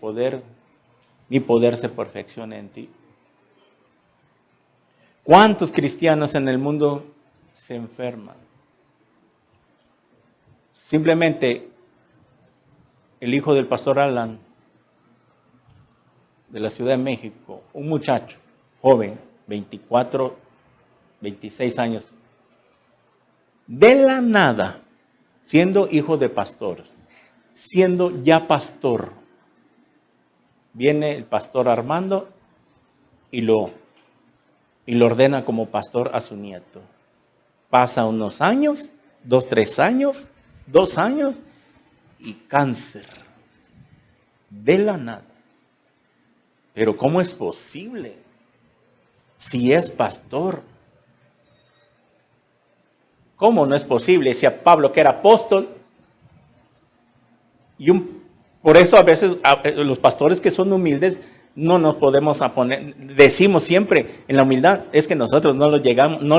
mi poder se perfecciona en ti. ¿Cuántos cristianos en el mundo se enferman? Simplemente el hijo del pastor Alan de la Ciudad de México, un muchacho joven, 24, 26 años, de la nada, siendo hijo de pastor, siendo ya pastor, viene el pastor Armando y lo ordena como pastor a su nieto. Pasa unos años, 2, 3 años, 2 años, y cáncer. De la nada. Pero ¿cómo es posible? Si es pastor. ¿Cómo no es posible? Si a Pablo, que era apóstol, por eso a veces los pastores que son humildes no nos podemos poner, decimos siempre en la humildad, es que nosotros no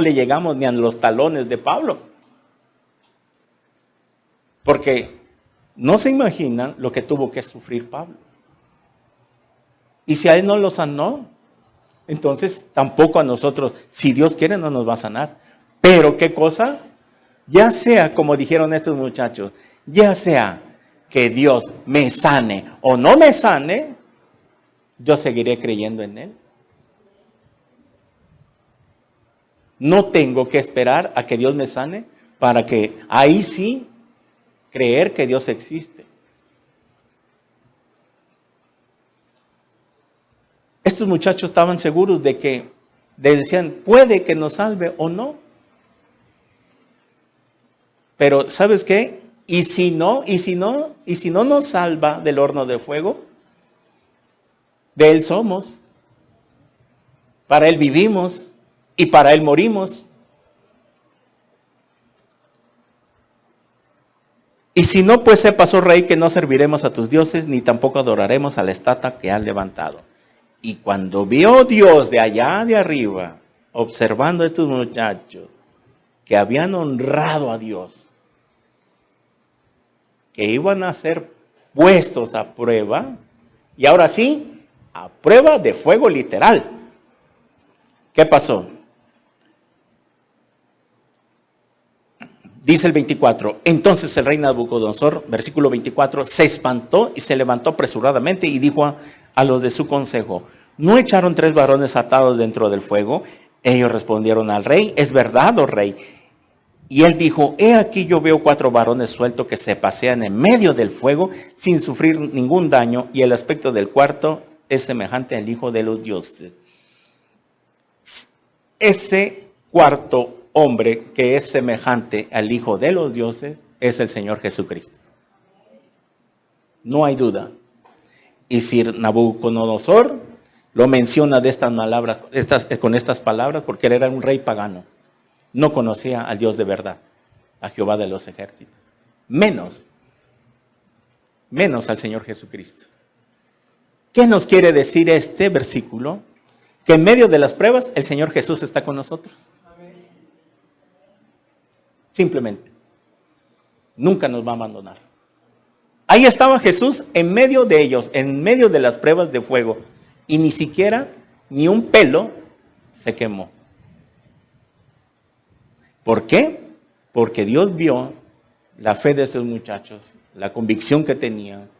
le llegamos ni a los talones de Pablo. Porque no se imaginan lo que tuvo que sufrir Pablo. Y si a él no lo sanó, Entonces, tampoco a nosotros, si Dios quiere, no nos va a sanar. Pero, ¿qué cosa? Ya sea, como dijeron estos muchachos, ya sea que Dios me sane o no me sane, yo seguiré creyendo en Él. No tengo que esperar a que Dios me sane para que ahí sí creer que Dios existe. Estos muchachos estaban seguros de que decían, puede que nos salve o no. Pero ¿sabes qué? Y si no nos salva del horno de fuego, de Él somos, para Él vivimos y para Él morimos. Y si no, pues sepas, oh rey, que no serviremos a tus dioses, ni tampoco adoraremos a la estatua que has levantado. Y cuando vio Dios de allá de arriba, observando a estos muchachos que habían honrado a Dios, que iban a ser puestos a prueba, y ahora sí, a prueba de fuego literal. ¿Qué pasó? Dice el 24, entonces el rey Nabucodonosor, versículo 24, se espantó y se levantó apresuradamente y dijo a los de su consejo, ¿no echaron 3 varones atados dentro del fuego? Ellos respondieron al rey, es verdad, oh rey. Y él dijo, he aquí yo veo 4 varones sueltos que se pasean en medio del fuego sin sufrir ningún daño, y el aspecto del cuarto es semejante al Hijo de los dioses. Ese cuarto hombre que es semejante al Hijo de los dioses es el Señor Jesucristo. No hay duda. Y si Nabucodonosor lo menciona de estas palabras, con estas palabras, porque él era un rey pagano. No conocía al Dios de verdad, a Jehová de los ejércitos. Menos al Señor Jesucristo. ¿Qué nos quiere decir este versículo? Que en medio de las pruebas el Señor Jesús está con nosotros. Simplemente. Nunca nos va a abandonar. Ahí estaba Jesús en medio de ellos, en medio de las pruebas de fuego. Y ni siquiera, ni un pelo se quemó. ¿Por qué? Porque Dios vio la fe de estos muchachos, la convicción que tenían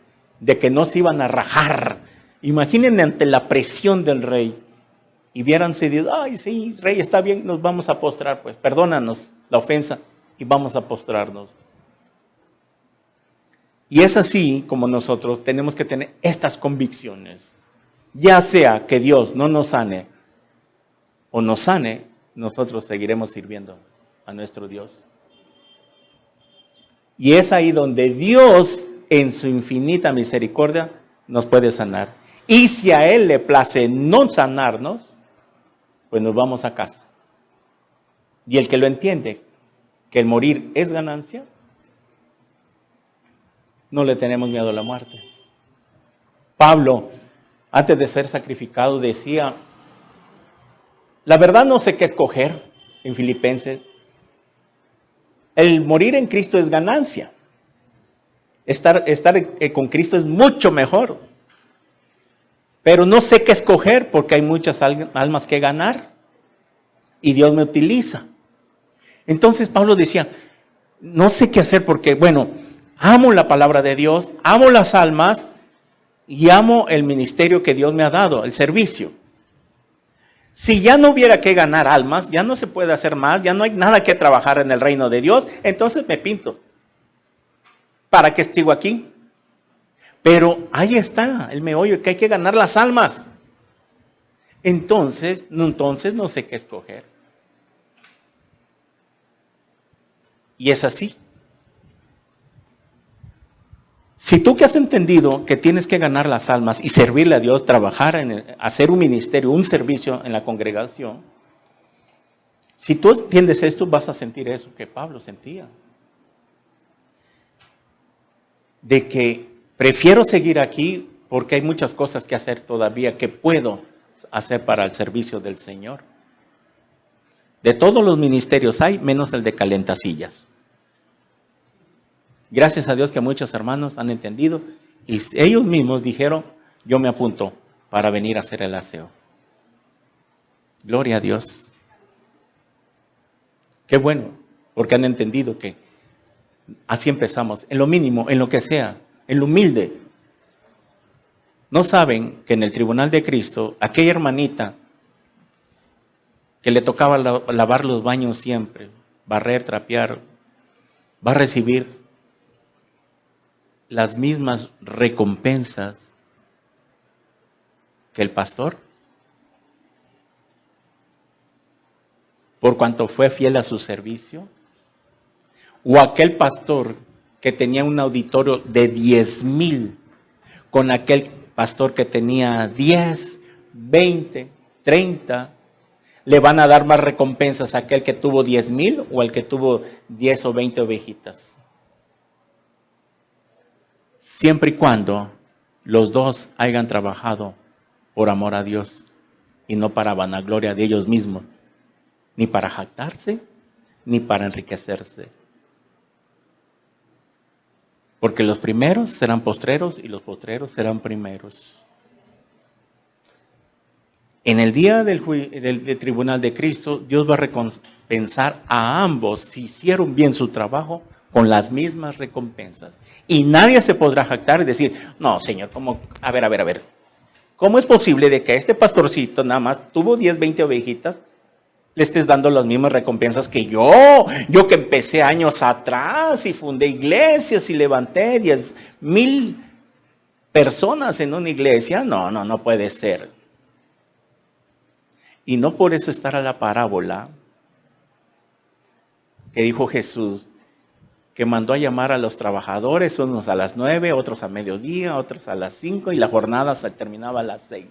de que no se iban a rajar. Imaginen ante la presión del rey y vieran cedido, ay sí, rey, está bien, nos vamos a postrar, pues perdónanos la ofensa y vamos a postrarnos. Y es así como nosotros tenemos que tener estas convicciones. Ya sea que Dios no nos sane o nos sane, nosotros seguiremos sirviendo a nuestro Dios. Y es ahí donde Dios, en su infinita misericordia, nos puede sanar. Y si a Él le place no sanarnos, pues nos vamos a casa. Y el que lo entiende, que el morir es ganancia, no le tenemos miedo a la muerte. Pablo, antes de ser sacrificado, decía, la verdad no sé qué escoger, en Filipenses. El morir en Cristo es ganancia. Estar con Cristo es mucho mejor. Pero no sé qué escoger porque hay muchas almas que ganar. Y Dios me utiliza. Entonces Pablo decía, no sé qué hacer porque, bueno, amo la palabra de Dios, amo las almas y amo el ministerio que Dios me ha dado, el servicio. Si ya no hubiera que ganar almas, ya no se puede hacer más, ya no hay nada que trabajar en el reino de Dios, entonces me pinto. ¿Para qué sigo aquí? Pero ahí está el meollo, que hay que ganar las almas. Entonces no sé qué escoger. Y es así. Si tú que has entendido que tienes que ganar las almas y servirle a Dios, trabajar hacer un ministerio, un servicio en la congregación, si tú entiendes esto, vas a sentir eso que Pablo sentía. De que prefiero seguir aquí porque hay muchas cosas que hacer todavía que puedo hacer para el servicio del Señor. De todos los ministerios hay, menos el de calentasillas. Gracias a Dios que muchos hermanos han entendido y ellos mismos dijeron, yo me apunto para venir a hacer el aseo. Gloria a Dios. Qué bueno, porque han entendido que así empezamos, en lo mínimo, en lo que sea, en lo humilde. No saben que en el tribunal de Cristo, aquella hermanita que le tocaba lavar los baños siempre, barrer, trapear, va a recibir las mismas recompensas que el pastor, por cuanto fue fiel a su servicio, o aquel pastor que tenía un auditorio de 10,000 con aquel pastor que tenía 10, 20, 30, le van a dar más recompensas a aquel que tuvo 10,000 o al que tuvo 10 o 20 ovejitas. Siempre y cuando los dos hayan trabajado por amor a Dios y no para vanagloria de ellos mismos, ni para jactarse, ni para enriquecerse. Porque los primeros serán postreros y los postreros serán primeros. En el día del tribunal de Cristo, Dios va a recompensar a ambos si hicieron bien su trabajo con las mismas recompensas. Y nadie se podrá jactar y decir, no, Señor, ¿cómo? A ver. ¿Cómo es posible de que a este pastorcito nada más tuvo 10, 20 ovejitas, le estés dando las mismas recompensas que yo que empecé años atrás y fundé iglesias y levanté 10,000 personas en una iglesia? No puede ser. Y no por eso estará la parábola que dijo Jesús, que mandó a llamar a los trabajadores, unos a las 9, otros a mediodía, otros a las 5, y la jornada se terminaba a las 6.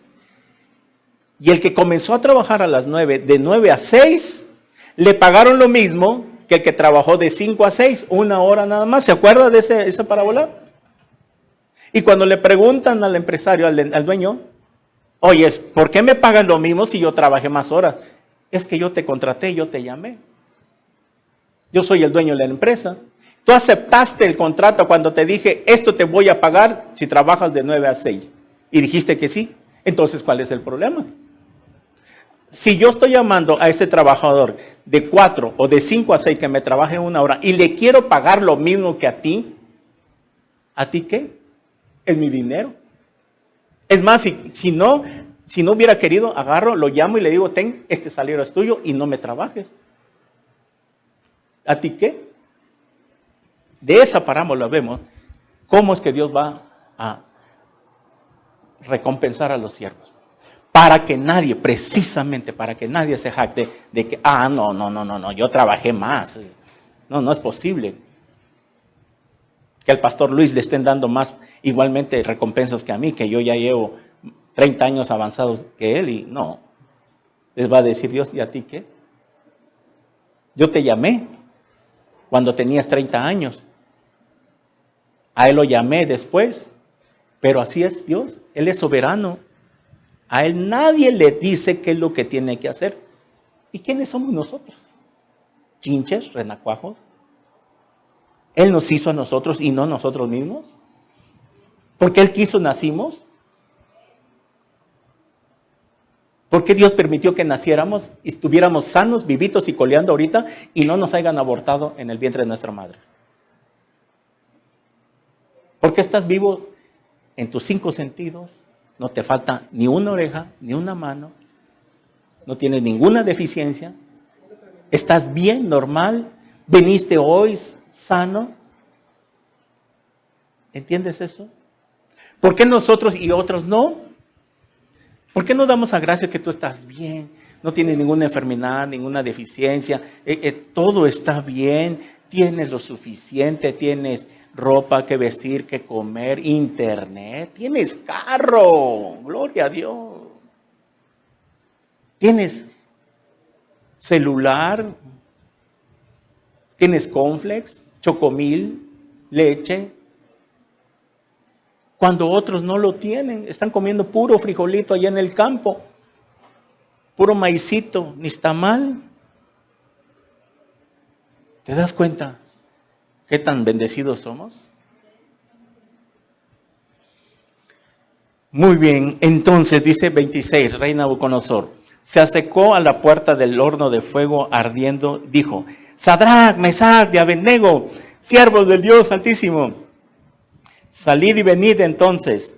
Y el que comenzó a trabajar a las 9, de 9 a 6, le pagaron lo mismo que el que trabajó de 5 a 6, 1 hora nada más. ¿Se acuerda de esa parábola? Y cuando le preguntan al empresario, al dueño, oye, ¿por qué me pagan lo mismo si yo trabajé más horas? Es que yo te contraté, yo te llamé. Yo soy el dueño de la empresa. Tú aceptaste el contrato cuando te dije, esto te voy a pagar si trabajas de 9 a 6. Y dijiste que sí. Entonces, ¿cuál es el problema? Si yo estoy llamando a este trabajador de 4 o de 5 a 6 que me trabaje 1 hora y le quiero pagar lo mismo que ¿a ti qué? Es mi dinero. Es más, si no hubiera querido, agarro, lo llamo y le digo, ten, este salario es tuyo y no me trabajes. ¿A ti qué? De esa parábola vemos cómo es que Dios va a recompensar a los siervos. Para que nadie, precisamente para que nadie se jacte de que, no, yo trabajé más. No es posible que al pastor Luis le estén dando más igualmente recompensas que a mí, que yo ya llevo 30 años avanzados que él, y no. Les va a decir Dios, ¿y a ti qué? Yo te llamé cuando tenías 30 años. A él lo llamé después. Pero así es Dios, Él es soberano. A Él nadie le dice qué es lo que tiene que hacer. ¿Y quiénes somos nosotros? ¿Chinches, renacuajos? ¿Él nos hizo a nosotros y no nosotros mismos? ¿Porque Él quiso nacimos? ¿Por qué Dios permitió que naciéramos y estuviéramos sanos, vivitos y coleando ahorita y no nos hayan abortado en el vientre de nuestra madre? ¿Por qué estás vivo en tus 5 sentidos? No te falta ni una oreja, ni una mano. No tienes ninguna deficiencia. Estás bien, normal. Veniste hoy sano. ¿Entiendes eso? ¿Por qué nosotros y otros no? ¿Por qué no damos a gracia que tú estás bien? No tienes ninguna enfermedad, ninguna deficiencia. Todo está bien. Tienes lo suficiente. Tienes ropa que vestir, que comer, internet. Tienes carro. Gloria a Dios. Tienes celular. Tienes cornflakes, chocomil, leche. Cuando otros no lo tienen, están comiendo puro frijolito allá en el campo, puro maicito, ni está mal. ¿Te das cuenta qué tan bendecidos somos? Muy bien, entonces dice 26, rey Nabucodonosor, se acercó a la puerta del horno de fuego ardiendo, dijo: Sadrac, Mesach y Abednego, siervos del Dios Altísimo, salid y venid. Entonces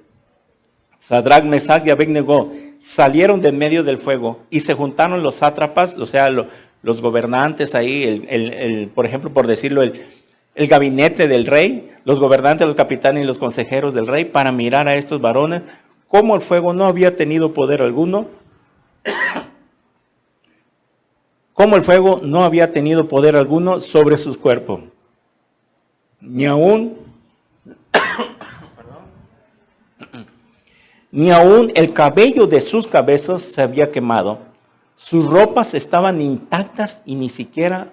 Sadrac, Mesach y Abednego salieron de medio del fuego y se juntaron los sátrapas, o sea, los gobernantes ahí, por ejemplo, por decirlo, el gabinete del rey, los gobernantes, los capitanes y los consejeros del rey, para mirar a estos varones, como el fuego no había tenido poder alguno, como el fuego no había tenido poder alguno sobre sus cuerpos, ni aún el cabello de sus cabezas se había quemado. Sus ropas estaban intactas y ni siquiera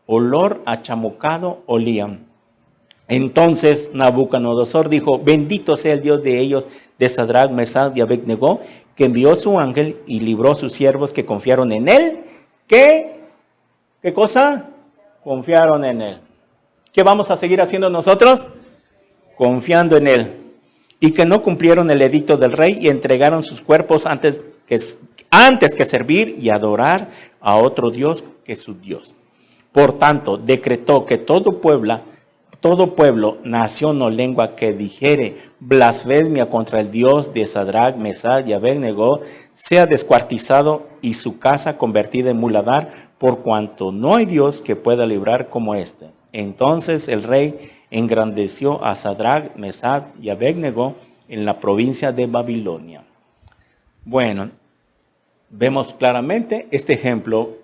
olor a chamucado olían. Entonces Nabucodonosor dijo: bendito sea el Dios de ellos, de Sadrac, Mesach y Abednego, que envió su ángel y libró a sus siervos que confiaron en él. ¿Qué cosa? Confiaron en él. ¿Qué vamos a seguir haciendo nosotros? Confiando en él. Y que no cumplieron el edicto del rey y entregaron sus cuerpos antes que servir y adorar a otro Dios que su Dios. Por tanto, decretó que todo pueblo, nación o lengua que dijere blasfemia contra el Dios de Sadrac, Mesach y Abednego sea descuartizado y su casa convertida en muladar, por cuanto no hay Dios que pueda librar como este. Entonces el rey engrandeció a Sadrac, Mesach y Abednego en la provincia de Babilonia. Bueno, vemos claramente este ejemplo.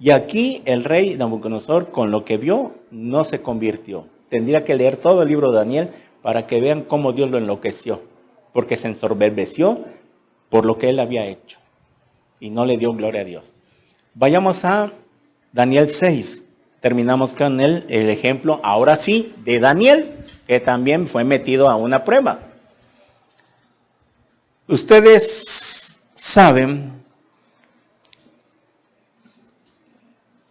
Y aquí el rey Nabucodonosor, con lo que vio, no se convirtió. Tendría que leer todo el libro de Daniel para que vean cómo Dios lo enloqueció, porque se ensorbeció por lo que él había hecho y no le dio gloria a Dios. Vayamos a Daniel 6. Terminamos con el ejemplo, ahora sí, de Daniel, que también fue metido a una prueba. Ustedes saben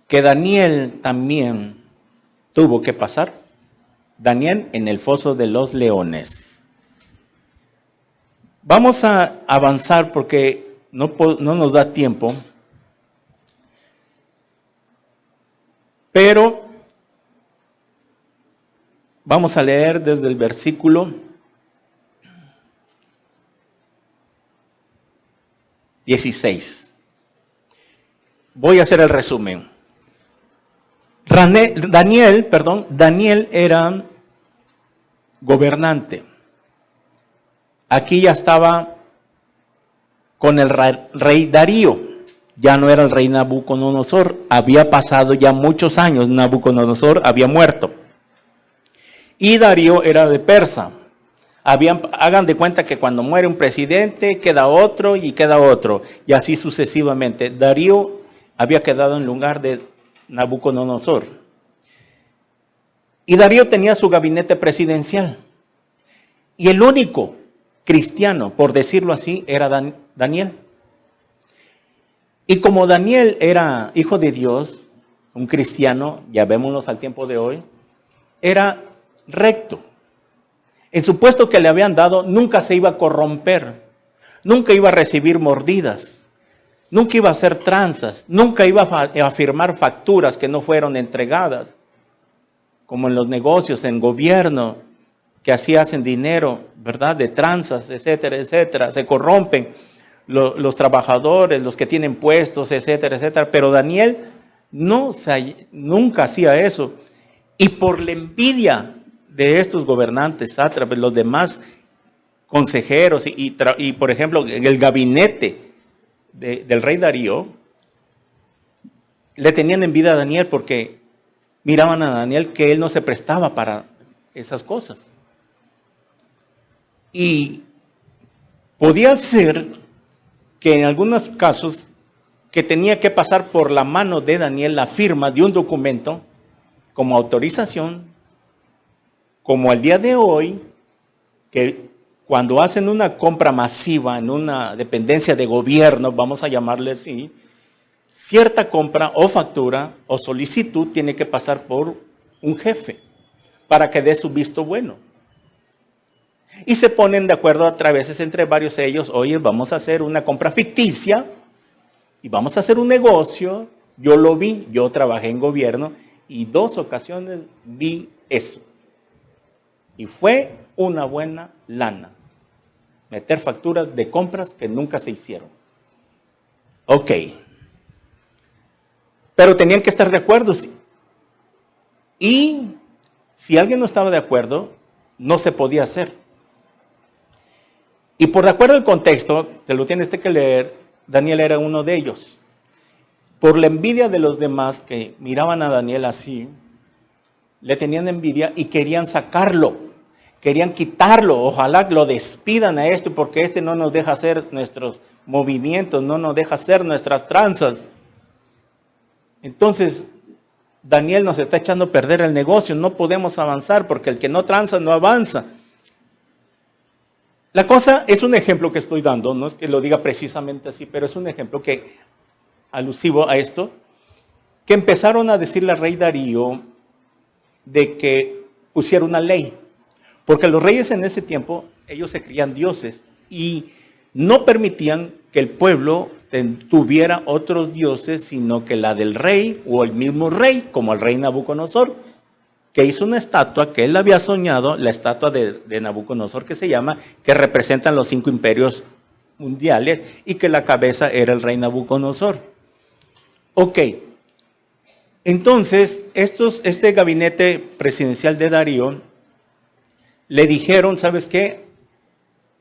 que Daniel también tuvo que pasar. Daniel en el foso de los leones. Vamos a avanzar porque no nos da tiempo. Pero vamos a leer desde el versículo 16. Voy a hacer el resumen. Daniel era gobernante. Aquí ya estaba con el rey Darío. Ya no era el rey Nabucodonosor. Había pasado ya muchos años. Nabucodonosor había muerto. Y Darío era de Persa. Hagan de cuenta que cuando muere un presidente, queda otro y queda otro. Y así sucesivamente. Darío había quedado en lugar de Nabucodonosor. Y Darío tenía su gabinete presidencial. Y el único cristiano, por decirlo así, era Daniel. Y como Daniel era hijo de Dios, un cristiano, ya vémonos al tiempo de hoy, era recto. En su puesto que le habían dado, nunca se iba a corromper, nunca iba a recibir mordidas, nunca iba a hacer tranzas, nunca iba a firmar facturas que no fueron entregadas, como en los negocios, en gobierno, que así hacen dinero, ¿verdad? De tranzas, etcétera, etcétera, se corrompen los trabajadores, los que tienen puestos, etcétera, etcétera. Pero Daniel nunca hacía eso. Y por la envidia de estos gobernantes, sátrapas, los demás consejeros y por ejemplo, el gabinete del rey Darío, le tenían envidia a Daniel porque miraban a Daniel que él no se prestaba para esas cosas. Y podía ser que en algunos casos que tenía que pasar por la mano de Daniel la firma de un documento como autorización, como el día de hoy, que cuando hacen una compra masiva en una dependencia de gobierno, vamos a llamarle así, cierta compra o factura o solicitud tiene que pasar por un jefe para que dé su visto bueno. Y se ponen de acuerdo a través entre varios de ellos: oye, vamos a hacer una compra ficticia y vamos a hacer un negocio. Yo lo vi, yo trabajé en gobierno y 2 ocasiones vi eso. Y fue una buena lana. Meter facturas de compras que nunca se hicieron. Ok. Pero tenían que estar de acuerdo. Y si alguien no estaba de acuerdo, no se podía hacer. Y por de acuerdo al contexto, te lo tienes que leer, Daniel era uno de ellos. Por la envidia de los demás que miraban a Daniel así, le tenían envidia y querían sacarlo, querían quitarlo. Ojalá lo despidan a este porque este no nos deja hacer nuestros movimientos, no nos deja hacer nuestras tranzas. Entonces, Daniel nos está echando a perder el negocio, no podemos avanzar porque el que no tranza no avanza. La cosa es un ejemplo que estoy dando, no es que lo diga precisamente así, pero es un ejemplo que alusivo a esto, que empezaron a decirle al rey Darío de que pusiera una ley, porque los reyes en ese tiempo, ellos se creían dioses y no permitían que el pueblo tuviera otros dioses, sino que la del rey o el mismo rey, como el rey Nabucodonosor, que hizo una estatua que él había soñado, la estatua de Nabucodonosor que se llama, que representan los 5 imperios mundiales y que la cabeza era el rey Nabucodonosor. Ok, entonces este gabinete presidencial de Darío le dijeron, ¿sabes qué?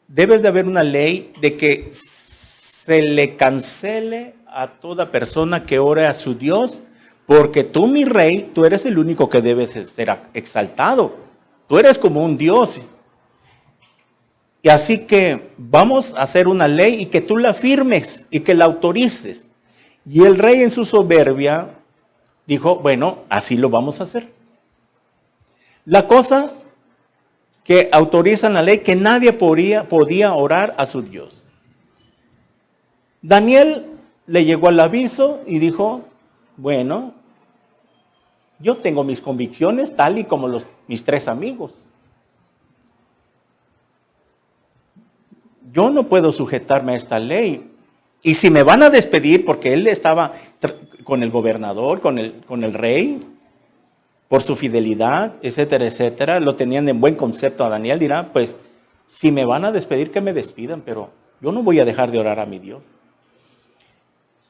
Debes de haber una ley de que se le cancele a toda persona que ore a su Dios, porque tú, mi rey, tú eres el único que debes ser exaltado. Tú eres como un Dios. Y así que vamos a hacer una ley y que tú la firmes y que la autorices. Y el rey en su soberbia dijo, bueno, así lo vamos a hacer. La cosa que autorizan la ley que nadie podía orar a su Dios. Daniel le llegó al aviso y dijo, bueno, yo tengo mis convicciones tal y como mis 3 amigos. Yo no puedo sujetarme a esta ley. Y si me van a despedir, porque él estaba con el gobernador, con el rey, por su fidelidad, etcétera, etcétera, lo tenían en buen concepto a Daniel, dirá, pues, si me van a despedir, que me despidan, pero yo no voy a dejar de orar a mi Dios.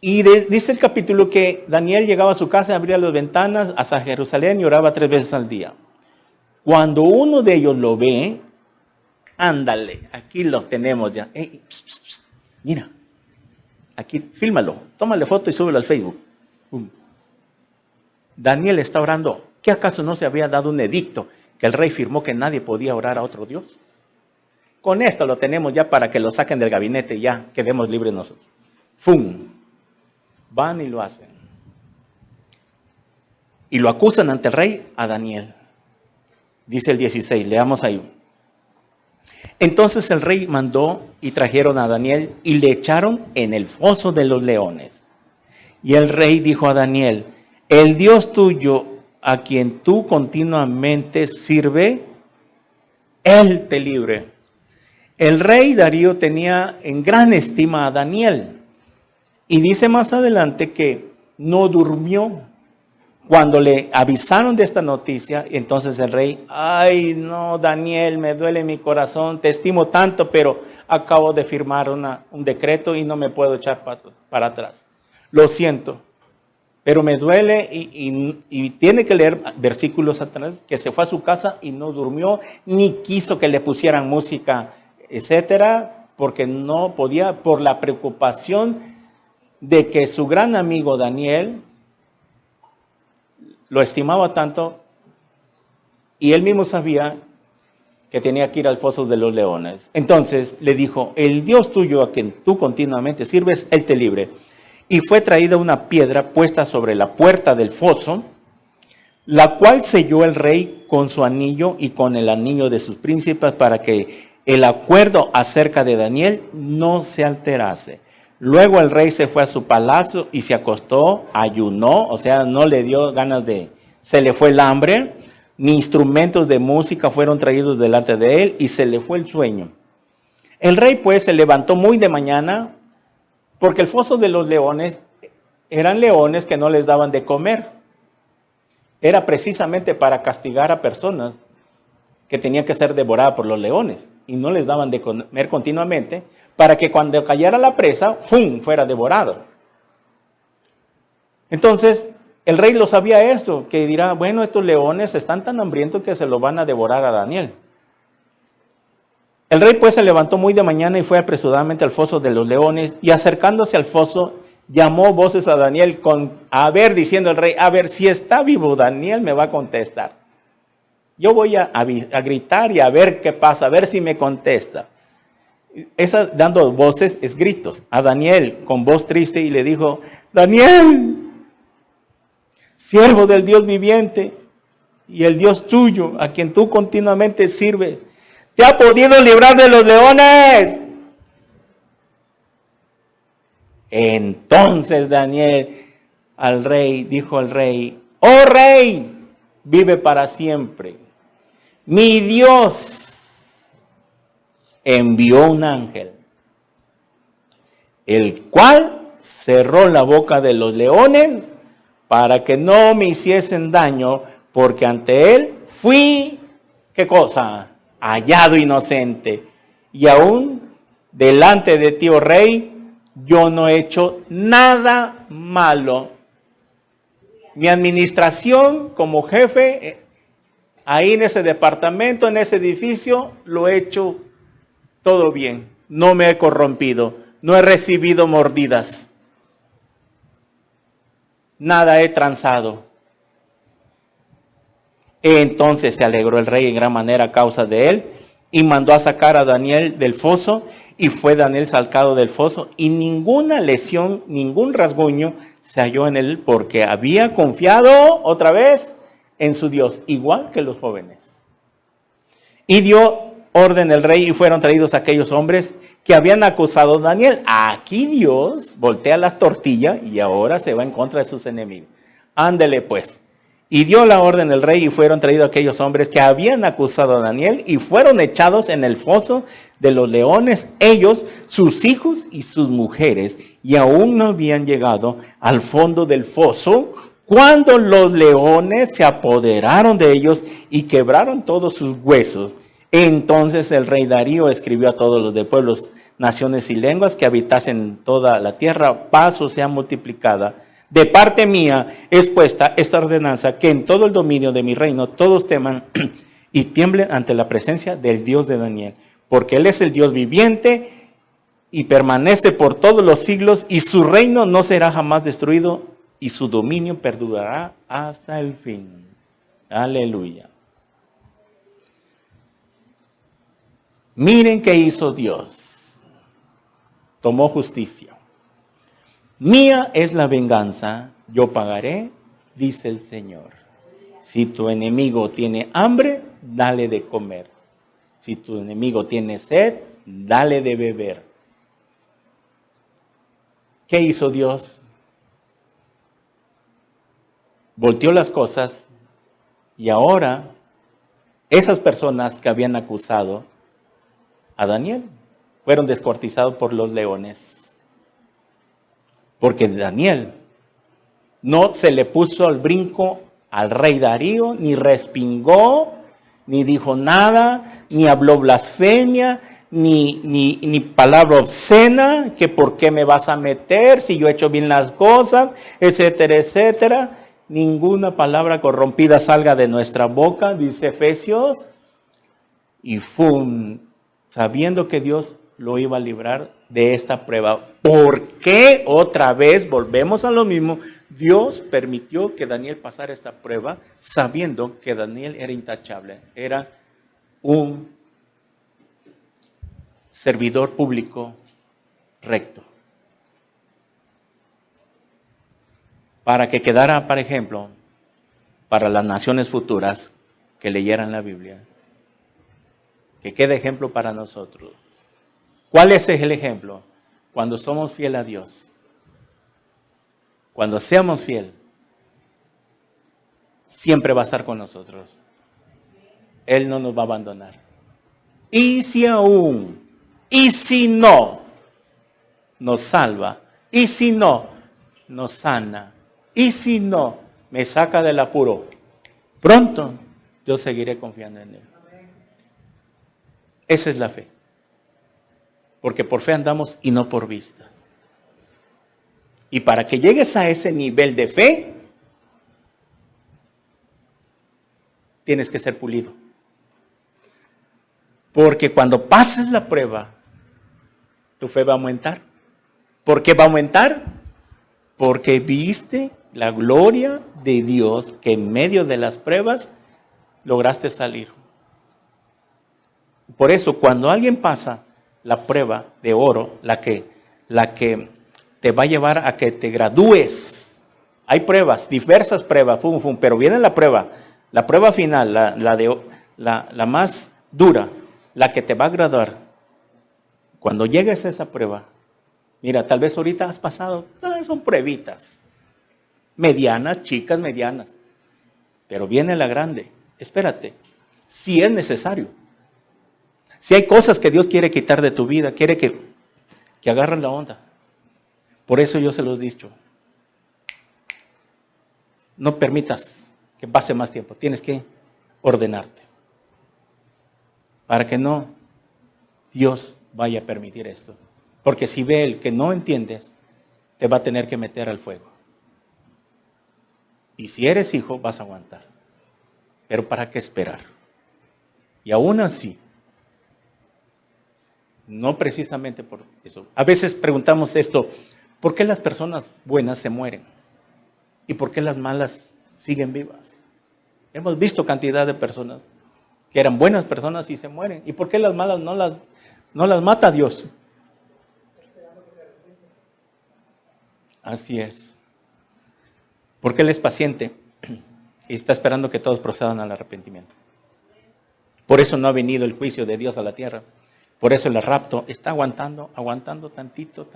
Y dice el capítulo que Daniel llegaba a su casa, abría las ventanas hasta Jerusalén y oraba 3 veces al día. Cuando uno de ellos lo ve, ándale, aquí lo tenemos ya. Hey, mira, aquí, fílmalo, tómale foto y súbelo al Facebook. Daniel está orando. ¿Qué acaso no se había dado un edicto que el rey firmó que nadie podía orar a otro Dios? Con esto lo tenemos ya para que lo saquen del gabinete y ya quedemos libres nosotros. ¡Fum! Van y lo hacen. Y lo acusan ante el rey a Daniel. Dice el 16, leamos ahí. Entonces el rey mandó y trajeron a Daniel y le echaron en el foso de los leones. Y el rey dijo a Daniel, el Dios tuyo a quien tú continuamente sirve, Él te libre. El rey Darío tenía en gran estima a Daniel. Y dice más adelante que no durmió. Cuando le avisaron de esta noticia, entonces el rey, ay no, Daniel, me duele mi corazón, te estimo tanto, pero acabo de firmar un decreto y no me puedo echar para atrás. Lo siento, pero me duele y tiene que leer versículos atrás, que se fue a su casa y no durmió, ni quiso que le pusieran música, etcétera, porque no podía, por la preocupación de que su gran amigo Daniel lo estimaba tanto y él mismo sabía que tenía que ir al foso de los leones. Entonces le dijo, el Dios tuyo a quien tú continuamente sirves, Él te libre. Y fue traída una piedra puesta sobre la puerta del foso, la cual selló el rey con su anillo y con el anillo de sus príncipes para que el acuerdo acerca de Daniel no se alterase. Luego el rey se fue a su palacio y se acostó, ayunó, o sea, no le dio ganas se le fue el hambre, ni instrumentos de música fueron traídos delante de él y se le fue el sueño. El rey pues se levantó muy de mañana, porque el foso de los leones eran leones que no les daban de comer. Era precisamente para castigar a personas que tenían que ser devoradas por los leones y no les daban de comer continuamente para que cuando cayera la presa, ¡fum!, fuera devorado. Entonces, el rey lo sabía eso, que dirá, bueno, estos leones están tan hambrientos que se lo van a devorar a Daniel. El rey pues se levantó muy de mañana y fue apresuradamente al foso de los leones y acercándose al foso, llamó voces a Daniel diciendo el rey, a ver, si está vivo Daniel me va a contestar. Yo voy a gritar y a ver qué pasa, a ver si me contesta. Esa dando voces es gritos a Daniel con voz triste y le dijo, Daniel, siervo del Dios viviente y el Dios tuyo, a quien tú continuamente sirves, ¿te ha podido librar de los leones? Entonces Daniel dijo al rey, oh rey, vive para siempre. Mi Dios envió un ángel, el cual cerró la boca de los leones para que no me hiciesen daño, porque ante él fui, ¿qué cosa? Hallado inocente. Y aún delante de ti, oh rey, yo no he hecho nada malo. Mi administración como jefe, ahí en ese departamento, en ese edificio, lo he hecho todo bien. No me he corrompido, no he recibido mordidas. Nada he transado. Entonces se alegró el rey en gran manera a causa de él y mandó a sacar a Daniel del foso y fue Daniel sacado del foso y ninguna lesión, ningún rasguño se halló en él porque había confiado otra vez en su Dios, igual que los jóvenes. Y dio orden el rey y fueron traídos aquellos hombres que habían acusado a Daniel. Aquí Dios voltea las tortillas y ahora se va en contra de sus enemigos. Ándele pues. Y dio la orden el rey y fueron traídos aquellos hombres que habían acusado a Daniel y fueron echados en el foso de los leones, ellos, sus hijos y sus mujeres, y aún no habían llegado al fondo del foso cuando los leones se apoderaron de ellos y quebraron todos sus huesos. Entonces el rey Darío escribió a todos los de pueblos, naciones y lenguas que habitasen en toda la tierra, paz os sea multiplicada. De parte mía es puesta esta ordenanza, que en todo el dominio de mi reino todos teman y tiemblen ante la presencia del Dios de Daniel, porque Él es el Dios viviente y permanece por todos los siglos, y su reino no será jamás destruido, y su dominio perdurará hasta el fin. Aleluya. Miren qué hizo Dios. Tomó justicia. Mía es la venganza, yo pagaré, dice el Señor. Si tu enemigo tiene hambre, dale de comer. Si tu enemigo tiene sed, dale de beber. ¿Qué hizo Dios? Volteó las cosas y ahora esas personas que habían acusado a Daniel fueron descuartizados por los leones. Porque Daniel no se le puso al brinco al rey Darío, ni respingó, ni dijo nada, ni habló blasfemia, ni palabra obscena, que por qué me vas a meter si yo he hecho bien las cosas, etcétera, etcétera. Ninguna palabra corrompida salga de nuestra boca, dice Efesios. Y sabiendo que Dios lo iba a librar de esta prueba. ¿Por qué otra vez volvemos a lo mismo? Dios permitió que Daniel pasara esta prueba sabiendo que Daniel era intachable, era un servidor público recto. Para que quedara, por ejemplo, para las naciones futuras que leyeran la Biblia, que quede ejemplo para nosotros. ¿Cuál es el ejemplo? Cuando somos fieles a Dios. Cuando seamos fieles, siempre va a estar con nosotros. Él no nos va a abandonar. Y si no, nos salva. Y si no, nos sana. Y si no, me saca del apuro. Pronto yo seguiré confiando en Él. Esa es la fe. Porque por fe andamos y no por vista. Y para que llegues a ese nivel de fe, tienes que ser pulido. Porque cuando pases la prueba, tu fe va a aumentar. ¿Por qué va a aumentar? Porque viste la gloria de Dios que en medio de las pruebas lograste salir. Por eso, cuando alguien pasa la prueba de oro, la que te va a llevar a que te gradúes. Hay pruebas, diversas pruebas, pero viene la prueba final, la más dura, la que te va a graduar. Cuando llegues a esa prueba, mira, tal vez ahorita has pasado, son pruebitas, medianas, chicas, medianas, pero viene la grande. Espérate, si es necesario. Si hay cosas que Dios quiere quitar de tu vida, quiere que agarren la onda. Por eso yo se los he dicho. No permitas que pase más tiempo. Tienes que ordenarte. Para que no Dios vaya a permitir esto. Porque si ve el que no entiendes, te va a tener que meter al fuego. Y si eres hijo, vas a aguantar. Pero ¿para qué esperar? Y aún así, no precisamente por eso. A veces preguntamos esto, ¿por qué las personas buenas se mueren? ¿Y por qué las malas siguen vivas? Hemos visto cantidad de personas que eran buenas personas y se mueren. ¿Y por qué las malas no las mata Dios? Así es. Porque Él es paciente y está esperando que todos procedan al arrepentimiento. Por eso no ha venido el juicio de Dios a la tierra. Por eso el rapto está aguantando tantito.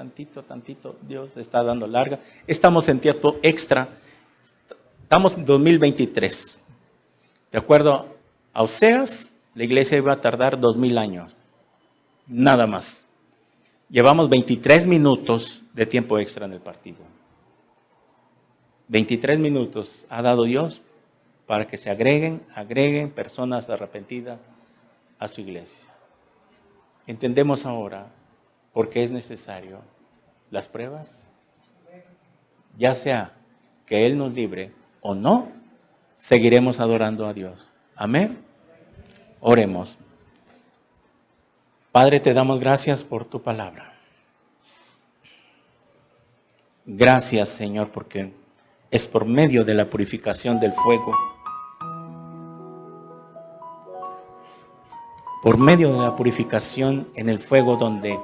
Dios está dando larga. Estamos en tiempo extra. Estamos en 2023. De acuerdo a Oseas, la iglesia iba a tardar 2000 años. Nada más. Llevamos 23 minutos de tiempo extra en el partido. 23 minutos ha dado Dios para que se agreguen personas arrepentidas a su iglesia. Entendemos ahora por qué es necesario las pruebas, ya sea que Él nos libre o no, seguiremos adorando a Dios. Amén. Oremos. Padre, te damos gracias por tu palabra. Gracias, Señor, porque es por medio de la purificación del fuego, por medio de la purificación en el fuego donde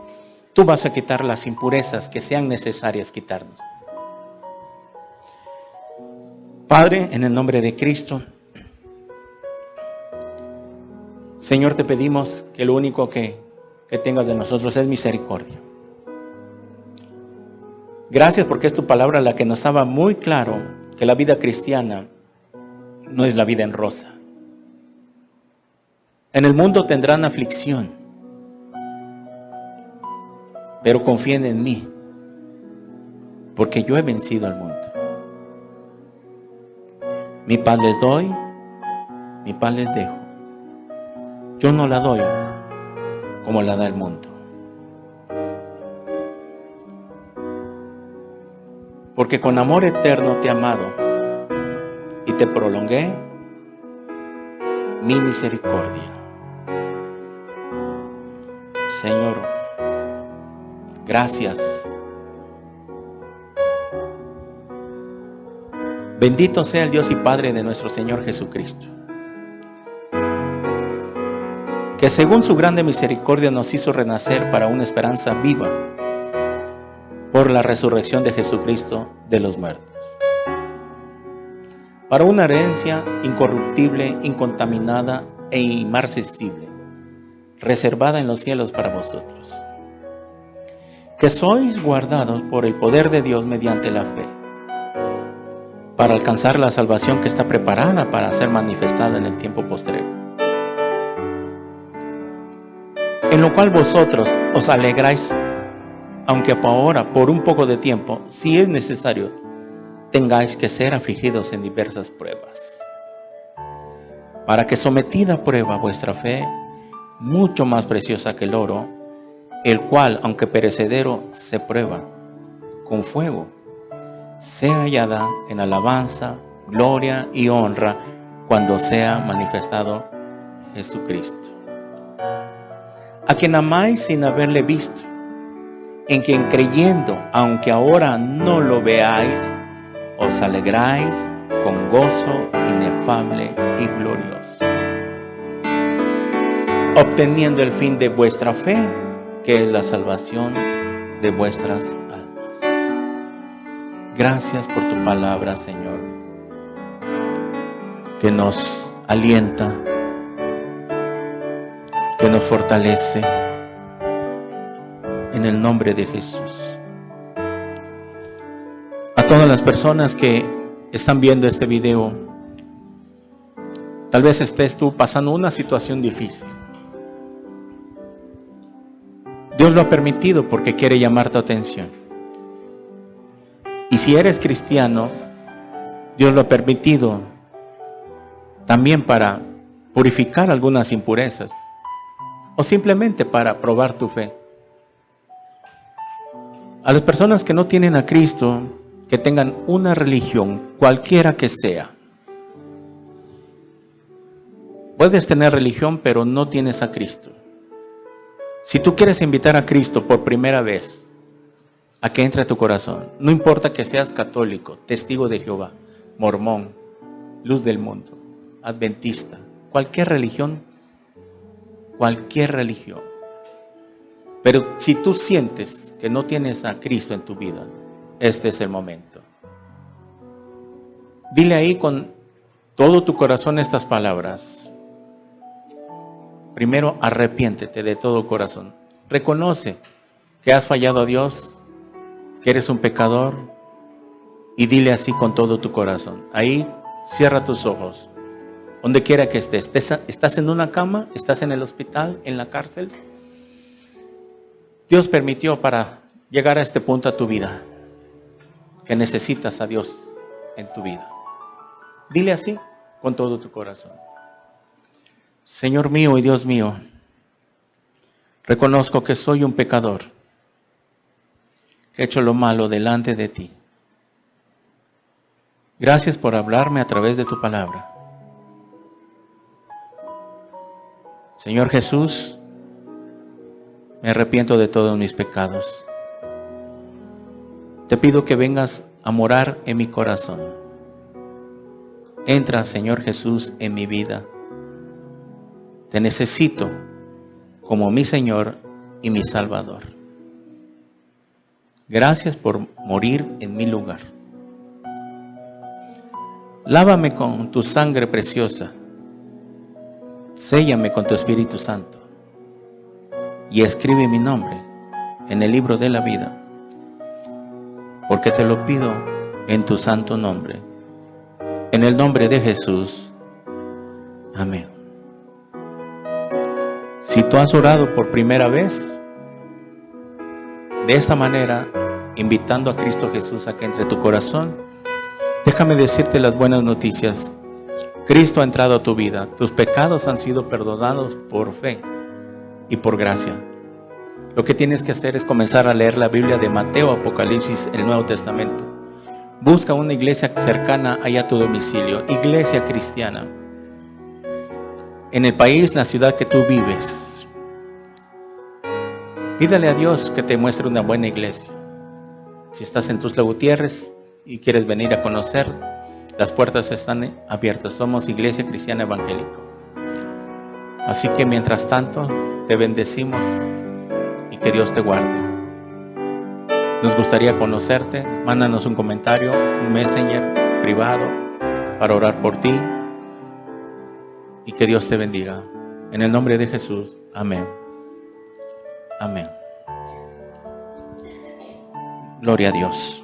tú vas a quitar las impurezas que sean necesarias quitarnos. Padre, en el nombre de Cristo, Señor, te pedimos que lo único que tengas de nosotros es misericordia. Gracias porque es tu palabra la que nos daba muy claro que la vida cristiana no es la vida en rosa. En el mundo tendrán aflicción, pero confíen en mí, porque yo he vencido al mundo. Mi paz les doy, mi paz les dejo. Yo no la doy como la da el mundo. Porque con amor eterno te he amado y te prolongué mi misericordia. Señor, gracias. Bendito sea el Dios y Padre de nuestro Señor Jesucristo, que según su grande misericordia nos hizo renacer para una esperanza viva por la resurrección de Jesucristo de los muertos, para una herencia incorruptible, incontaminada e inmarcesible, reservada en los cielos para vosotros, que sois guardados por el poder de Dios mediante la fe, para alcanzar la salvación que está preparada para ser manifestada en el tiempo postrero, en lo cual vosotros os alegráis aunque por ahora, por un poco de tiempo, si es necesario, tengáis que ser afligidos en diversas pruebas, para que sometida a prueba vuestra fe, mucho más preciosa que el oro, el cual, aunque perecedero, se prueba con fuego, sea hallada en alabanza, gloria y honra cuando sea manifestado Jesucristo, a quien amáis sin haberle visto, en quien creyendo, aunque ahora no lo veáis, os alegráis con gozo inefable y glorioso, obteniendo el fin de vuestra fe, que es la salvación de vuestras almas. Gracias por tu palabra, Señor, que nos alienta, que nos fortalece, en el nombre de Jesús. A todas las personas que están viendo este video, tal vez estés tú pasando una situación difícil. Dios lo ha permitido porque quiere llamar tu atención. Y si eres cristiano, Dios lo ha permitido también para purificar algunas impurezas o simplemente para probar tu fe. A las personas que no tienen a Cristo, que tengan una religión, cualquiera que sea. Puedes tener religión, pero no tienes a Cristo. Si tú quieres invitar a Cristo por primera vez a que entre a tu corazón, no importa que seas católico, testigo de Jehová, mormón, luz del mundo, adventista, cualquier religión. Pero si tú sientes que no tienes a Cristo en tu vida, este es el momento. Dile ahí con todo tu corazón estas palabras. Primero, arrepiéntete de todo corazón. Reconoce que has fallado a Dios, que eres un pecador, y dile así con todo tu corazón. Ahí, cierra tus ojos. Donde quiera que estés. ¿Estás en una cama? ¿Estás en el hospital? ¿En la cárcel? Dios permitió para llegar a este punto a tu vida, que necesitas a Dios en tu vida. Dile así con todo tu corazón. Señor mío y Dios mío, reconozco que soy un pecador, que he hecho lo malo delante de ti. Gracias por hablarme a través de tu palabra. Señor Jesús, me arrepiento de todos mis pecados. Te pido que vengas a morar en mi corazón. Entra, Señor Jesús, en mi vida. Te necesito como mi Señor y mi Salvador. Gracias por morir en mi lugar. Lávame con tu sangre preciosa. Séllame con tu Espíritu Santo. Y escribe mi nombre en el libro de la vida. Porque te lo pido en tu santo nombre. En el nombre de Jesús. Amén. Si tú has orado por primera vez, de esta manera, invitando a Cristo Jesús a que entre tu corazón, déjame decirte las buenas noticias. Cristo ha entrado a tu vida. Tus pecados han sido perdonados por fe y por gracia. Lo que tienes que hacer es comenzar a leer la Biblia de Mateo, Apocalipsis, el Nuevo Testamento. Busca una iglesia cercana allá a tu domicilio, iglesia cristiana. En el país, la ciudad que tú vives. Pídale a Dios que te muestre una buena iglesia. Si estás en Tuxtla Gutiérrez y quieres venir a conocer, las puertas están abiertas. Somos Iglesia Cristiana Evangélica. Así que mientras tanto, te bendecimos y que Dios te guarde. Nos gustaría conocerte. Mándanos un comentario, un messenger privado para orar por ti. Y que Dios te bendiga. En el nombre de Jesús. Amén. Amén. Gloria a Dios.